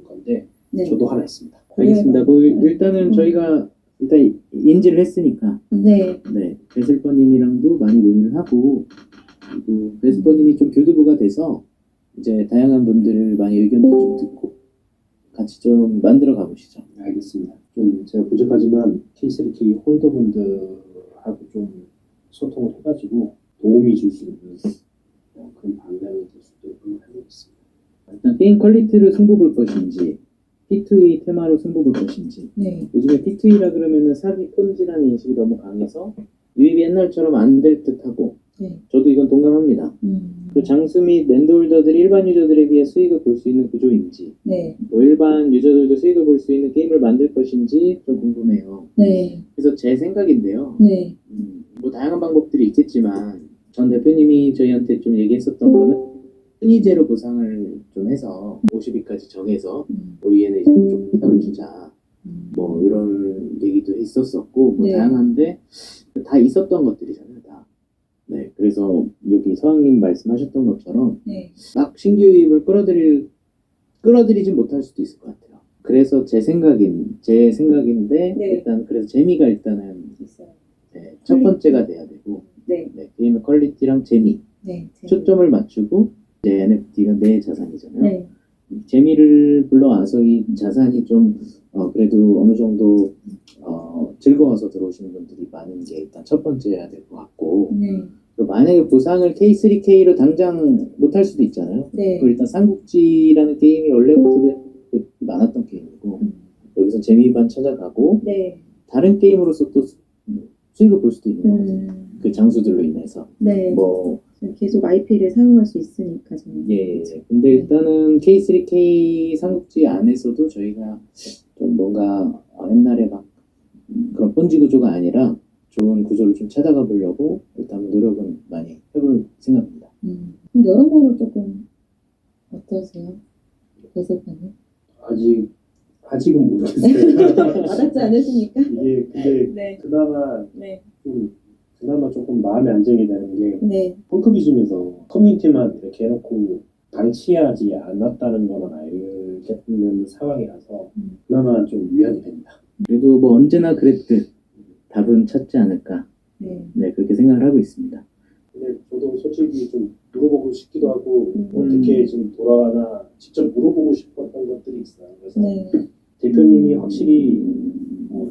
Speaker 3: 건데
Speaker 2: 네.
Speaker 3: 저도 하나 있습니다.
Speaker 1: 알겠습니다. 일단은 저희가 일단 인지를 했으니까
Speaker 2: 네.
Speaker 1: 네, 베슬퍼님이랑도 많이 논의를 하고 그리고 베슬퍼님이 좀 교두보가 돼서 이제 다양한 분들을 많이 의견도 좀 듣고 같이 좀 만들어 가보시죠.
Speaker 3: 알겠습니다. 좀 제가 부족하지만 K3K 홀더분들하고 좀 소통을 해가지고 도움이 줄 수 있는 그런 방향이 될 수도 있고 하겠습니다.
Speaker 1: 일단 게임 퀄리티를 승부 볼 것인지 P2E 테마로 승부 볼 것인지
Speaker 2: 네.
Speaker 1: 요즘에 P2E라 그러면은 사기 폰지라는 인식이 너무 강해서 유입이 옛날처럼 안 될 듯하고
Speaker 2: 네.
Speaker 1: 저도 이건 동감합니다. 그 장수 및 랜드홀더들이 일반 유저들에 비해 수익을 볼 수 있는 구조인지
Speaker 2: 네.
Speaker 1: 뭐 일반 유저들도 수익을 볼 수 있는 게임을 만들 것인지 좀 궁금해요.
Speaker 2: 네.
Speaker 1: 그래서 제 생각인데요.
Speaker 2: 네.
Speaker 1: 뭐 다양한 방법들이 있겠지만 전 대표님이 저희한테 좀 얘기했었던 거는 순위제로 보상을 좀 해서 50위까지 정해서 위에는 이제 좀 보상을 주자 뭐 이런 얘기도 있었었고 뭐
Speaker 2: 네.
Speaker 1: 다양한데 다 있었던 것들이잖아요 다. 네, 그래서 여기 서왕님 말씀하셨던 것처럼
Speaker 2: 네.
Speaker 1: 막 신규 유입을 끌어들이진 못할 수도 있을 것 같아요. 그래서 제 생각인데
Speaker 2: 네.
Speaker 1: 일단 그래서 재미가 일단은
Speaker 2: 있어요.
Speaker 1: 네, 첫 번째가 돼야 되고
Speaker 2: 네.
Speaker 1: 네, 게임의 퀄리티랑 재미
Speaker 2: 네.
Speaker 1: 초점을 맞추고 이제 NFT가 내 자산이잖아요.
Speaker 2: 네.
Speaker 1: 재미를 불러와서 이 자산이 좀 그래도 어느 정도 즐거워서 들어오시는 분들이 많은 게 일단 첫 번째여야 될 것 같고
Speaker 2: 네.
Speaker 1: 그리고 만약에 보상을 K3K로 당장 못할 수도 있잖아요.
Speaker 2: 네.
Speaker 1: 그리고 일단 삼국지라는 게임이 원래부터 많았던 게임이고 여기서 재미만 찾아가고
Speaker 2: 네.
Speaker 1: 다른 게임으로서 또 수익을 볼 수도 있는 거거든요. 그 장수들로 인해서
Speaker 2: 네.
Speaker 1: 뭐
Speaker 2: 계속 IP를 사용할 수 있으니까 저는.
Speaker 1: 예. 근데 일단은 K3K 삼국지 안에서도 저희가 좀 뭔가 옛날에 막 그런 본지 구조가 아니라 좋은 구조를 좀 찾아가 보려고 일단 노력은 많이 해볼 생각입니다.
Speaker 2: 그럼 여러모로 조금 어떠세요? 대세판은?
Speaker 3: 아직은 모르겠어요.
Speaker 2: 와닿지 않으십니까?
Speaker 3: 이게 근데
Speaker 2: 네.
Speaker 3: 그나마
Speaker 2: 네.
Speaker 3: 조금 마음의 안정이 되는 게
Speaker 2: 네.
Speaker 3: 펑크비즘에서 커뮤니티만 이렇게 해놓고 방치하지 않았다는 것만 알겠는 상황이라서 그나마 좀 위안이 됩니다.
Speaker 1: 그래도 뭐 언제나 그랬듯 답은 찾지 않을까.
Speaker 2: 네.
Speaker 1: 네, 그렇게 생각을 하고 있습니다.
Speaker 3: 근데 저도 솔직히 좀 물어보고 싶기도 하고 어떻게 지금 돌아가나 직접 물어보고 싶었던 것들이 있어요. 그래서
Speaker 2: 네.
Speaker 3: 대표님이 확실히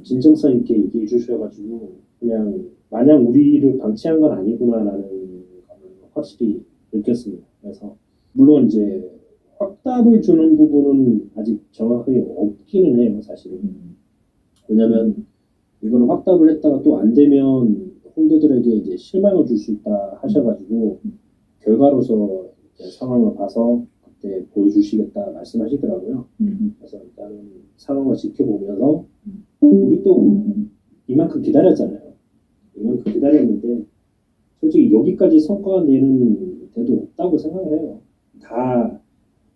Speaker 3: 진정성 있게 얘기해 주셔가지고 그냥 마냥 우리를 방치한 건 아니구나라는 거는 확실히 느꼈습니다. 그래서 물론 이제 확답을 주는 부분은 아직 정확하게 없기는 해요, 사실은. 왜냐면 이거는 확답을 했다가 또 안 되면 홀더들에게 이제 실망을 줄 수 있다 하셔가지고 결과로서 이제 상황을 봐서 그때 보여주시겠다 말씀하시더라고요. 그래서 일단은 상황을 지켜보면서 우리 또 이만큼 기다렸잖아요. 이만큼 기다렸는데 솔직히 여기까지 성과가 내는 데도 없다고 생각을 해요. 다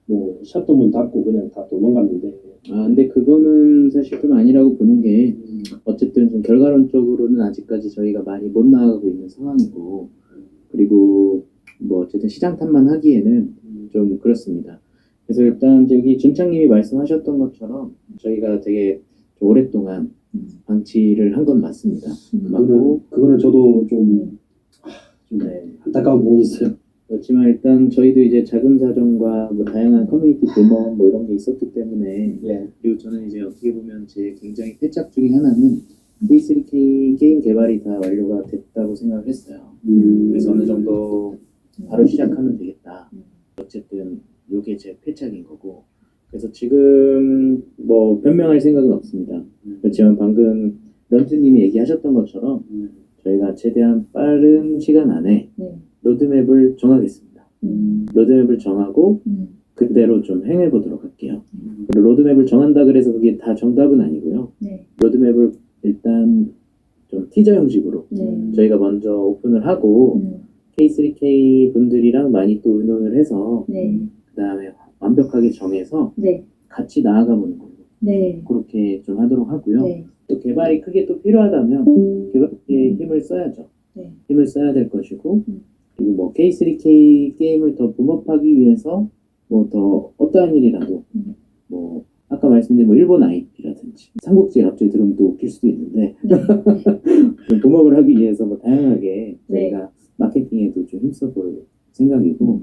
Speaker 3: 뭐 샷도 문 닫고 그냥 다 도망갔는데
Speaker 1: 근데 그거는 사실 좀 아니라고 보는 게 어쨌든 좀 결과론적으로는 아직까지 저희가 많이 못 나가고 있는 상황이고 그리고 뭐 어쨌든 시장 탓만 하기에는 좀 그렇습니다. 그래서 일단 여기 준창님이 말씀하셨던 것처럼 저희가 되게 좀 오랫동안 방치를 한 건 맞습니다.
Speaker 3: 그거는 저도 좀
Speaker 1: 네.
Speaker 3: 안타까운 부분이 있어요.
Speaker 1: 그렇지만 일단 저희도 이제 자금 사정과 뭐 다양한 커뮤니티 대모험 뭐 이런 게 있었기 때문에
Speaker 3: 예.
Speaker 1: 그리고 저는 이제 어떻게 보면 제 굉장히 패착 중에 하나는 K3K 게임 개발이 다 완료가 됐다고 생각을 했어요. 그래서 어느 정도 바로 시작하면 되겠다. 어쨌든 이게 제 패착인 거고 그래서 지금 뭐 변명할 생각은 없습니다. 그렇지만 방금 런투님이 얘기하셨던 것처럼 저희가 최대한 빠른 시간 안에 로드맵을 정하겠습니다. 로드맵을 정하고 그대로 좀 행해보도록 할게요. 로드맵을 정한다 그래서 그게 다 정답은 아니고요.
Speaker 2: 네.
Speaker 1: 로드맵을 일단 좀 티저 형식으로 저희가 먼저 오픈을 하고 K3K 분들이랑 많이 또 의논을 해서 그 다음에 완벽하게 정해서
Speaker 2: 네.
Speaker 1: 같이 나아가보는 걸로
Speaker 2: 네.
Speaker 1: 그렇게 좀 하도록 하고요.
Speaker 2: 네.
Speaker 1: 또 개발이 크게 또 필요하다면 개발에 힘을 써야죠.
Speaker 2: 네.
Speaker 1: 힘을 써야 될 것이고 그리고 뭐 K3K 게임을 더 붐업하기 위해서 뭐 더 어떠한 일이라도 뭐 아까 말씀드린 뭐 일본 IP라든지 삼국지에 갑자기 들어오면 또 웃길 수도 있는데 붐업을 하기 위해서 뭐 다양하게 저희가 마케팅에도 좀 힘써볼 생각이고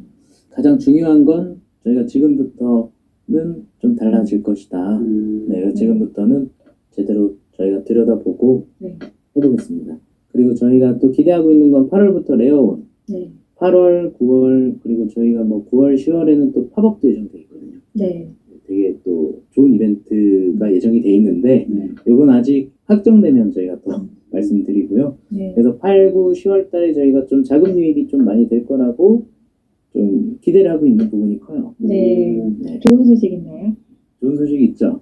Speaker 1: 가장 중요한 건 저희가 지금부터는 좀 달라질 것이다. 네, 지금부터는 제대로 저희가 들여다보고
Speaker 2: 네.
Speaker 1: 해보겠습니다. 그리고 저희가 또 기대하고 있는 건 8월부터 레어원,
Speaker 2: 네.
Speaker 1: 8월, 9월, 그리고 저희가 뭐 9월, 10월에는 또 팝업도 예정돼 있거든요.
Speaker 2: 네.
Speaker 1: 되게 또 좋은 이벤트가 예정이 돼 있는데
Speaker 3: 네.
Speaker 1: 이건 아직 확정되면 저희가 또 말씀드리고요.
Speaker 2: 네.
Speaker 1: 그래서 8, 9, 10월 달에 저희가 좀 자금 유입이 좀 많이 될 거라고 좀 기대를 하고 있는 부분이 커요.
Speaker 2: 네.
Speaker 1: 네.
Speaker 2: 좋은 소식 있나요?
Speaker 1: 좋은 소식이 있죠.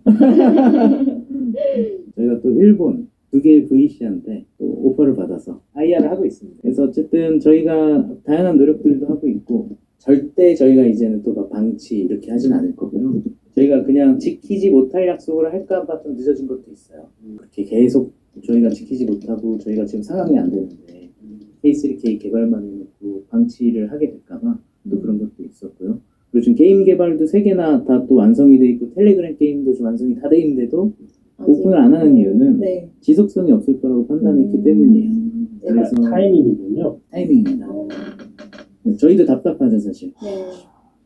Speaker 1: 저희가 또 일본 두 개의 VC한테 또 오퍼를 받아서 IR을 하고 있습니다. 그래서 어쨌든 저희가 다양한 노력들도 하고 있고 절대 저희가 이제는 또 막 방치 이렇게 하진 않을 거고요. 저희가 그냥 지키지 못할 약속을 할까봐 좀 늦어진 것도 있어요. 그렇게 계속 저희가 지키지 못하고 저희가 지금 상황이 안 되는데 K3K 개발만 해놓고 방치를 하게 될까봐 또 그런 것도 있었고요. 그리고 지금 게임 개발도 3개나 다 또 완성이 돼 있고 텔레그램 게임도 좀 완성이 다 돼 있는데도 오픈을 안 하는 이유는
Speaker 2: 네.
Speaker 1: 지속성이 없을 거라고 판단했기 때문이에요.
Speaker 2: 네.
Speaker 1: 그래서
Speaker 3: 타이밍이군요.
Speaker 1: 타이밍입니다. 저희도 답답하죠 사실.
Speaker 2: 네.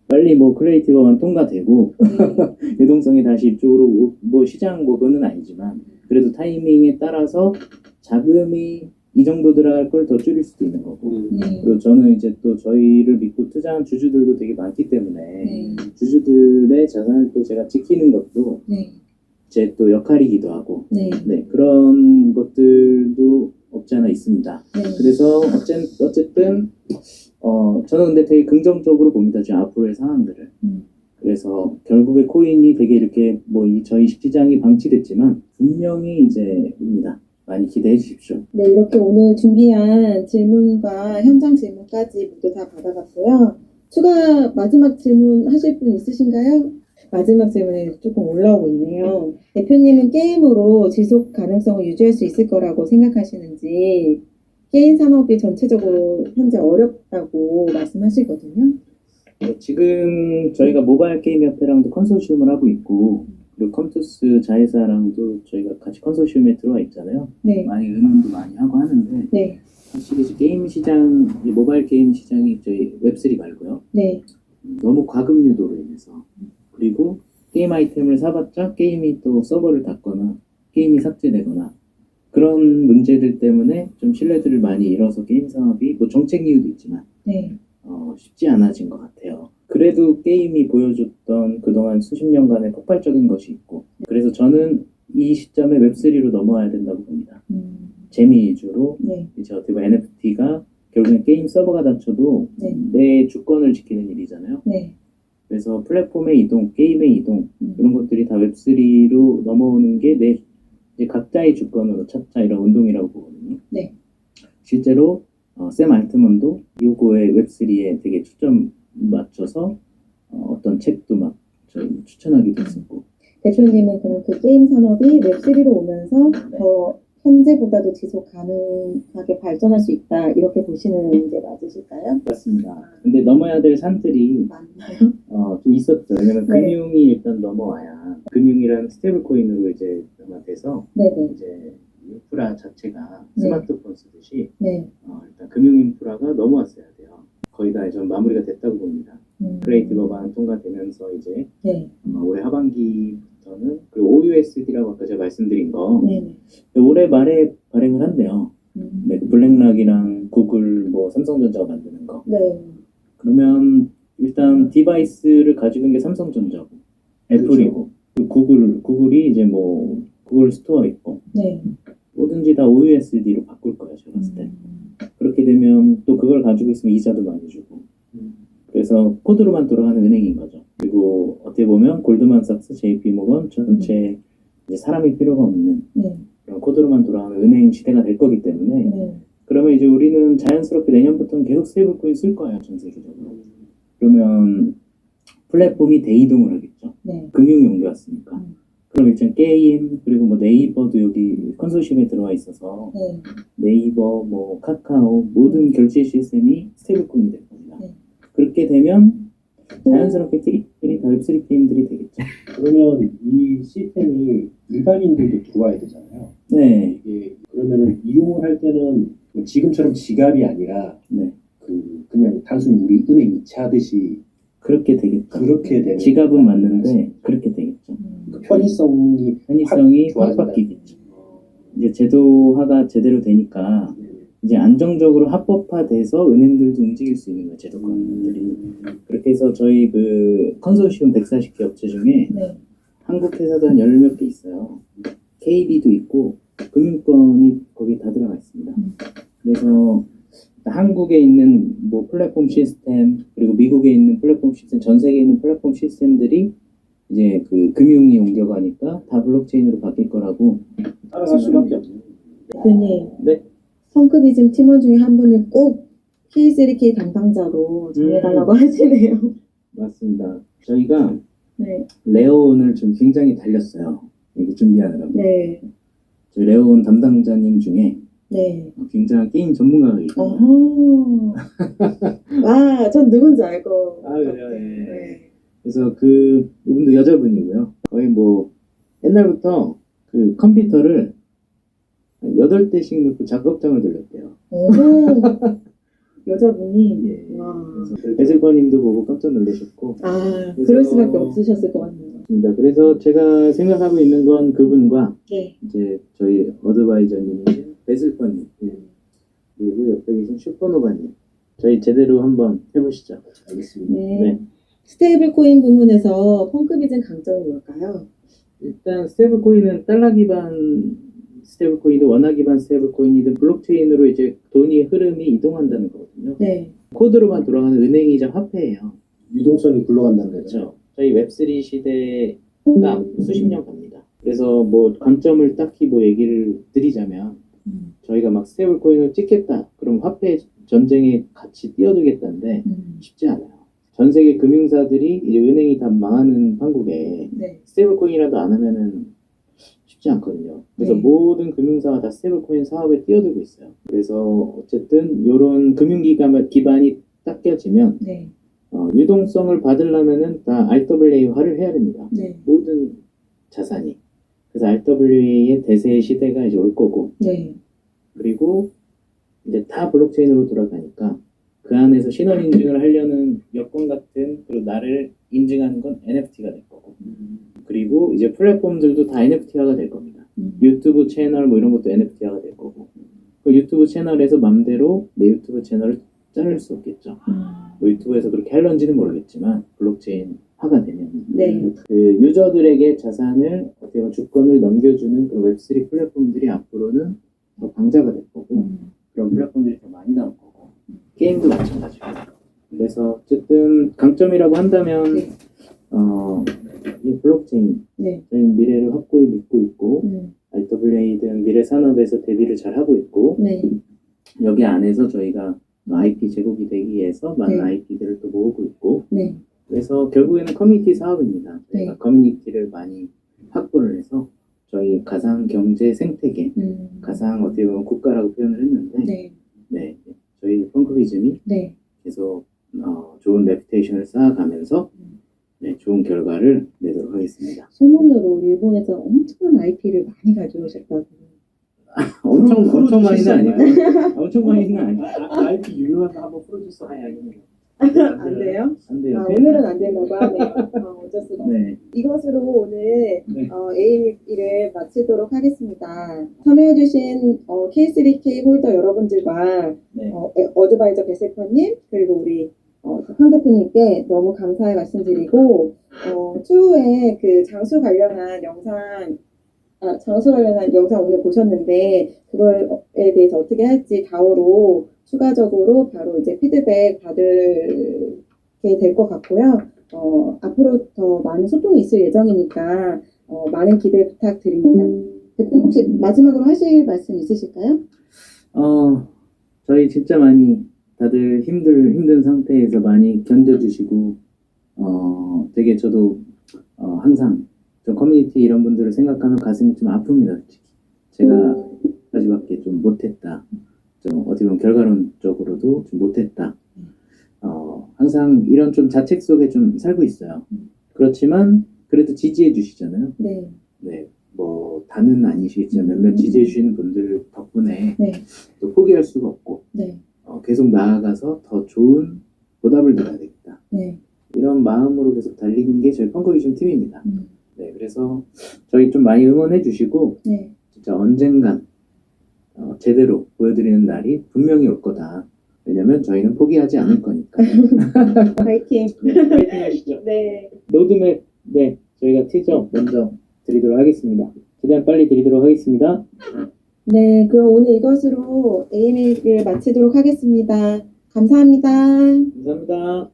Speaker 1: 빨리 뭐 크리에이티브만 통과되고
Speaker 2: 네.
Speaker 1: 유동성이 다시 이쪽으로 뭐 시장 뭐 그건 아니지만 그래도 타이밍에 따라서 자금이 이 정도 들어갈 걸 더 줄일 수도 있는 거고
Speaker 2: 네.
Speaker 1: 그리고 저는 이제 또 저희를 믿고 투자한 주주들도 되게 많기 때문에
Speaker 2: 네.
Speaker 1: 주주들의 자산을 또 제가 지키는 것도
Speaker 2: 네.
Speaker 1: 제 또 역할이기도 하고
Speaker 2: 네.
Speaker 1: 네 그런 것들도 없지 않아 있습니다.
Speaker 2: 네.
Speaker 1: 그래서 어쨌든 저는 근데 되게 긍정적으로 봅니다. 지금 앞으로의 상황들을. 그래서 결국에 코인이 되게 이렇게 뭐 저희 시장이 방치됐지만 분명히 이제입니다. 많이 기대해 주십시오.
Speaker 2: 네, 이렇게 오늘 준비한 질문과 현장 질문까지 모두 다 받아봤고요. 추가 마지막 질문 하실 분 있으신가요? 마지막 질문이 조금 올라오고 있네요. 대표님은 게임으로 지속 가능성을 유지할 수 있을 거라고 생각하시는지, 게임 산업이 전체적으로 현재 어렵다고 말씀하시거든요.
Speaker 1: 지금 저희가 모바일 게임 협회랑도 컨소시엄을 하고 있고 그리고 컴투스 자회사랑도 저희가 같이 컨소시엄에 들어와 있잖아요.
Speaker 2: 네,
Speaker 1: 많이 의논도 많이 하고 하는데
Speaker 2: 네,
Speaker 1: 사실 이제 게임 시장, 이 모바일 게임 시장이 저희 웹3 말고요.
Speaker 2: 네,
Speaker 1: 너무 과금 유도로 인해서 그리고 게임 아이템을 사봤자 게임이 또 서버를 닫거나 게임이 삭제되거나 그런 문제들 때문에 좀 신뢰도를 많이 잃어서 게임 산업이 뭐 정책 이유도 있지만
Speaker 2: 네,
Speaker 1: 쉽지 않아진 것 같아요. 그래도 게임이 보여줬던 그동안 수십 년간의 폭발적인 것이 있고 그래서 저는 이 시점에 웹3로 넘어와야 된다고 봅니다. 재미 위주로
Speaker 2: 네,
Speaker 1: 이제 어떻게 보면 NFT가 결국엔 게임 서버가 닫혀도
Speaker 2: 네.
Speaker 1: 내 주권을 지키는 일이잖아요.
Speaker 2: 네,
Speaker 1: 그래서 플랫폼의 이동, 게임의 이동 이런 것들이 다 웹3로 넘어오는 게 내 이제 각자의 주권으로 찾자 이런 운동이라고 보거든요.
Speaker 2: 네.
Speaker 1: 실제로 샘 알트먼도 요거의 웹3에 되게 초점 맞춰서 어떤 책도 막 저희 추천하기도 했었고
Speaker 2: 대표님은 그럼 그 게임 산업이 웹3로 오면서 더 현재보다도 지속 가능하게 발전할 수 있다 이렇게 보시는 게 맞으실까요?
Speaker 1: 맞습니다. 근데 넘어야 될 산들이
Speaker 2: 맞나요?
Speaker 1: 좀 있었죠. 왜냐면
Speaker 2: 네.
Speaker 1: 금융이 일단 넘어와야 금융이라는 스테이블 코인으로 이제 아마 돼서
Speaker 2: 네네.
Speaker 1: 이제 인프라 자체가
Speaker 2: 네.
Speaker 1: 스마트폰 쓰듯이
Speaker 2: 네.
Speaker 1: 일단 금융 인프라가 넘어왔어야 돼요. 거의 다 좀 마무리가 됐다고 봅니다. 크리에이티브가 통과되면서 이제
Speaker 2: 네.
Speaker 1: 아마 올해 하반기부터는 그리고 OUSD라고 아까 제가 말씀드린 거
Speaker 2: 네.
Speaker 1: 올해 말에 발행을 한대요. 네, 그 블랙락이랑 구글 뭐 삼성전자가 만드는 거.
Speaker 2: 네.
Speaker 1: 그러면 일단 디바이스를 가지고 있는 게 삼성전자고 애플이고 그리고 구글이 이제 뭐 구글 스토어 있고
Speaker 2: 네.
Speaker 1: 뭐든지 다 OUSD로 바꿀 거예요. 제가 봤을 때. 그렇게 되면 또 그걸 가지고 있으면 이자도 많이 주고 그래서 코드로만 돌아가는 은행인 거죠. 그리고 어떻게 보면 골드만삭스, JP모건 전체 이제 사람이 필요가 없는
Speaker 2: 네.
Speaker 1: 그런 코드로만 돌아가는 은행 시대가 될 거기 때문에
Speaker 2: 네.
Speaker 1: 그러면 이제 우리는 자연스럽게 내년부터는 계속 스테이블코인 쓸 거예요. 전 세계적으로. 그러면 플랫폼이 대이동을 하겠죠.
Speaker 2: 네.
Speaker 1: 금융이 옮겨왔으니까. 그럼 일단 게임 그리고 뭐 네이버도 여기 컨소시엄에 들어와 있어서
Speaker 2: 네.
Speaker 1: 네이버, 뭐 카카오 모든 결제 시스템이 스테이블코인이 될 겁니다.
Speaker 2: 네.
Speaker 1: 그렇게 되면 자연스럽게 게임들이 다 웹3 게임들이 되겠죠.
Speaker 3: 그러면 이 시스템이 일반인들도 들어와야 되잖아요.
Speaker 1: 네.
Speaker 3: 이게 그러면은 이용을 할 때는 뭐 지금처럼 지갑이 아니라
Speaker 1: 네.
Speaker 3: 그냥 단순히 우리 은행 이체하듯이
Speaker 1: 그렇게 되겠죠.
Speaker 3: 그렇게 되는
Speaker 1: 지갑은 맞는데 그렇게 되겠죠.
Speaker 3: 그 편의성이
Speaker 1: 편의성이 확
Speaker 3: 좋아진다.
Speaker 1: 바뀌겠죠. 이제 제도화가 제대로 되니까 이제 안정적으로 합법화돼서 은행들도 움직일 수 있는 거예요, 제도권들이. 그렇게 해서 저희 그 컨소시엄 140개 업체 중에
Speaker 2: 네.
Speaker 1: 한국 회사도 한 10몇 개 있어요. KB도 있고 금융권이 거기 다 들어가 있습니다. 그래서 한국에 있는 뭐 플랫폼 시스템 그리고 미국에 있는 플랫폼 시스템, 전 세계에 있는 플랫폼 시스템들이 이제 그 금융이 옮겨가니까 다 블록체인으로 바뀔 거라고.
Speaker 3: 따라갈 수밖에 없네요.
Speaker 2: 대표님,
Speaker 1: 네.
Speaker 2: 펑크비즘 팀원 중에 한 분을 꼭 K3K 담당자로 정해달라고 하시네요.
Speaker 1: 맞습니다. 저희가
Speaker 2: 네.
Speaker 1: 레오온을 좀 굉장히 달렸어요. 이거 준비하느라고.
Speaker 2: 네.
Speaker 1: 저희 레오온 담당자님 중에
Speaker 2: 네.
Speaker 1: 굉장한 게임 전문가가 있습니다.
Speaker 2: 어허. 와, 전 누군지 알고.
Speaker 1: 아, 그래요? 네.
Speaker 2: 네.
Speaker 1: 그래서 그 이분도 여자분이고요. 거의 뭐 옛날부터 그 컴퓨터를 8대씩 놓고 작업장을 돌렸대요.
Speaker 2: 오. 여자분이.
Speaker 1: 예.
Speaker 2: 와.
Speaker 1: 그래서 배슬버님도 보고 깜짝 놀라셨고.
Speaker 2: 아,
Speaker 1: 그래서-
Speaker 2: 그럴 수밖에 없으셨을 것 같네요.
Speaker 1: 맞습니다. 그래서 제가 생각하고 있는 건 그분과
Speaker 2: 네.
Speaker 1: 이제 저희 어드바이저님인 배슬버님 그리고 옆에 계신 슈퍼노바님 저희 제대로 한번 해보시죠.
Speaker 3: 알겠습니다.
Speaker 2: 네.
Speaker 1: 네.
Speaker 2: 스테이블 코인 부문에서 펑크비즘 강점이 뭘까요?
Speaker 1: 일단 스테이블 코인은 달러 기반 스테이블 코인이든 원화 기반 스테이블 코인이든 블록체인으로 이제 돈이 흐름이 이동한다는 거거든요.
Speaker 2: 네.
Speaker 1: 코드로만 돌아가는 은행이자 화폐예요.
Speaker 3: 유동성이 굴러간다는 거죠.
Speaker 1: 그렇죠. 저희 웹3 시대가 수십 년 갑니다. 그래서 뭐 관점을 딱히 뭐 얘기를 드리자면 저희가 막 스테이블 코인을 찍겠다. 그럼 화폐 전쟁에 같이 뛰어들겠다는데 쉽지 않아요. 전 세계 금융사들이 이제 은행이 다 망하는 한국에
Speaker 2: 네.
Speaker 1: 스테이블 코인이라도 안 하면은 쉽지 않거든요. 그래서
Speaker 2: 네.
Speaker 1: 모든 금융사가 다 스테이블 코인 사업에 뛰어들고 있어요. 그래서 어쨌든 이런 금융기관 기반이 딱 껴지면
Speaker 2: 네.
Speaker 1: 유동성을 받으려면은 다 RWA화를 해야 됩니다.
Speaker 2: 네.
Speaker 1: 모든 자산이. 그래서 RWA의 대세의 시대가 이제 올 거고,
Speaker 2: 네.
Speaker 1: 그리고 이제 다 블록체인으로 돌아가니까 그 안에서 신원 인증을 하려는 여건 같은 그리고 나를 인증하는 건 NFT가 될 거고, 그리고 이제 플랫폼들도 다 NFT화가 될 겁니다. 유튜브 채널 뭐 이런 것도 NFT화가 될 거고, 그 유튜브 채널에서 맘대로 내 유튜브 채널을 자를 수 없겠죠. 뭐 유튜브에서 그렇게 할런지는 모르겠지만 블록체인화가 되면
Speaker 2: 네.
Speaker 1: 그 유저들에게 자산을 어떻게 보면 주권을 넘겨주는 그런 웹3 플랫폼들이 앞으로는 더 강자가 될 거고 그런 플랫폼들이 더 많이 나올 거고 게임도 마찬가지고. 그래서 어쨌든 강점이라고 한다면
Speaker 2: 네.
Speaker 1: 이 블록체인
Speaker 2: 네.
Speaker 1: 저희는 미래를 확고히 믿고 있고 RWA든 미래 산업에서 대비를 잘 하고 있고
Speaker 2: 네.
Speaker 1: 여기 안에서 저희가 IP 제공이 되기 위해서 많은
Speaker 2: 네.
Speaker 1: IP들을 또 모으고 있고
Speaker 2: 네.
Speaker 1: 그래서 결국에는 커뮤니티 사업입니다. 저희가
Speaker 2: 네.
Speaker 1: 커뮤니티를 많이 확보를 해서 저희 가상 경제 생태계, 가상 어떻게 보면 국가라고 표현을 했는데
Speaker 2: 네.
Speaker 1: 네, 저희 펑크비즘이
Speaker 2: 네.
Speaker 1: 계속 좋은 레퓨테이션을 쌓아가면서 네, 좋은 결과를 내도록 하겠습니다.
Speaker 2: 소문으로 일본에서 엄청난 IP를 많이 가져오셨다고.
Speaker 1: 엄청 많이는 아니고 엄청 많이는 아니고
Speaker 3: IP 유명한 거 한번 풀어줬어.
Speaker 2: 안 돼요?
Speaker 1: 안 돼요.
Speaker 2: 오늘은 안 된다고 하네요. 어쩔 수가 없어요.
Speaker 1: 네.
Speaker 2: 이것으로 오늘
Speaker 1: 네.
Speaker 2: A1을 마치도록 하겠습니다. 참여해주신 K3K 홀더 여러분들과
Speaker 1: 네.
Speaker 2: 어드바이저 배세퍼님 그리고 우리 황 대표님께 너무 감사의 말씀드리고 추후에 그 장수 관련한 영상 오늘 보셨는데 그거에 대해서 어떻게 할지 다오로 추가적으로 바로 이제 피드백 받게 될 것 같고요. 앞으로 더 많은 소통이 있을 예정이니까 많은 기대 부탁드립니다. 대표님 혹시 마지막으로 하실 말씀 있으실까요?
Speaker 1: 저희 진짜 많이 다들 힘든 상태에서 많이 견뎌주시고 되게 저도 항상 저 커뮤니티 이런 분들을 생각하면 가슴이 좀 아픕니다. 솔직히 제가 까지밖에 좀 못했다. 좀 어떻게 보면 결과론적으로도 좀 못했다. 항상 이런 좀 자책 속에 좀 살고 있어요. 그렇지만 그래도 지지해 주시잖아요.
Speaker 2: 네.
Speaker 1: 네, 뭐 다는 아니시겠지만 몇몇 지지해 주시는 분들 덕분에
Speaker 2: 네.
Speaker 1: 또 포기할 수가 없고
Speaker 2: 네.
Speaker 1: 계속 나아가서 더 좋은 보답을 드려야 되겠다.
Speaker 2: 네.
Speaker 1: 이런 마음으로 계속 달리는 게 저희 펑크비즘 팀입니다. 네, 그래서 저희 좀 많이 응원해 주시고
Speaker 2: 네.
Speaker 1: 진짜 언젠간 제대로 보여드리는 날이 분명히 올 거다. 왜냐면 저희는 포기하지 않을 거니까.
Speaker 2: 파이팅.
Speaker 1: 파이팅 하시죠.
Speaker 2: 네.
Speaker 1: 로드맵, 네, 저희가 티저 먼저 드리도록 하겠습니다. 최대한 빨리 드리도록 하겠습니다.
Speaker 2: 네, 그럼 오늘 이것으로 AMA를 마치도록 하겠습니다. 감사합니다.
Speaker 1: 감사합니다.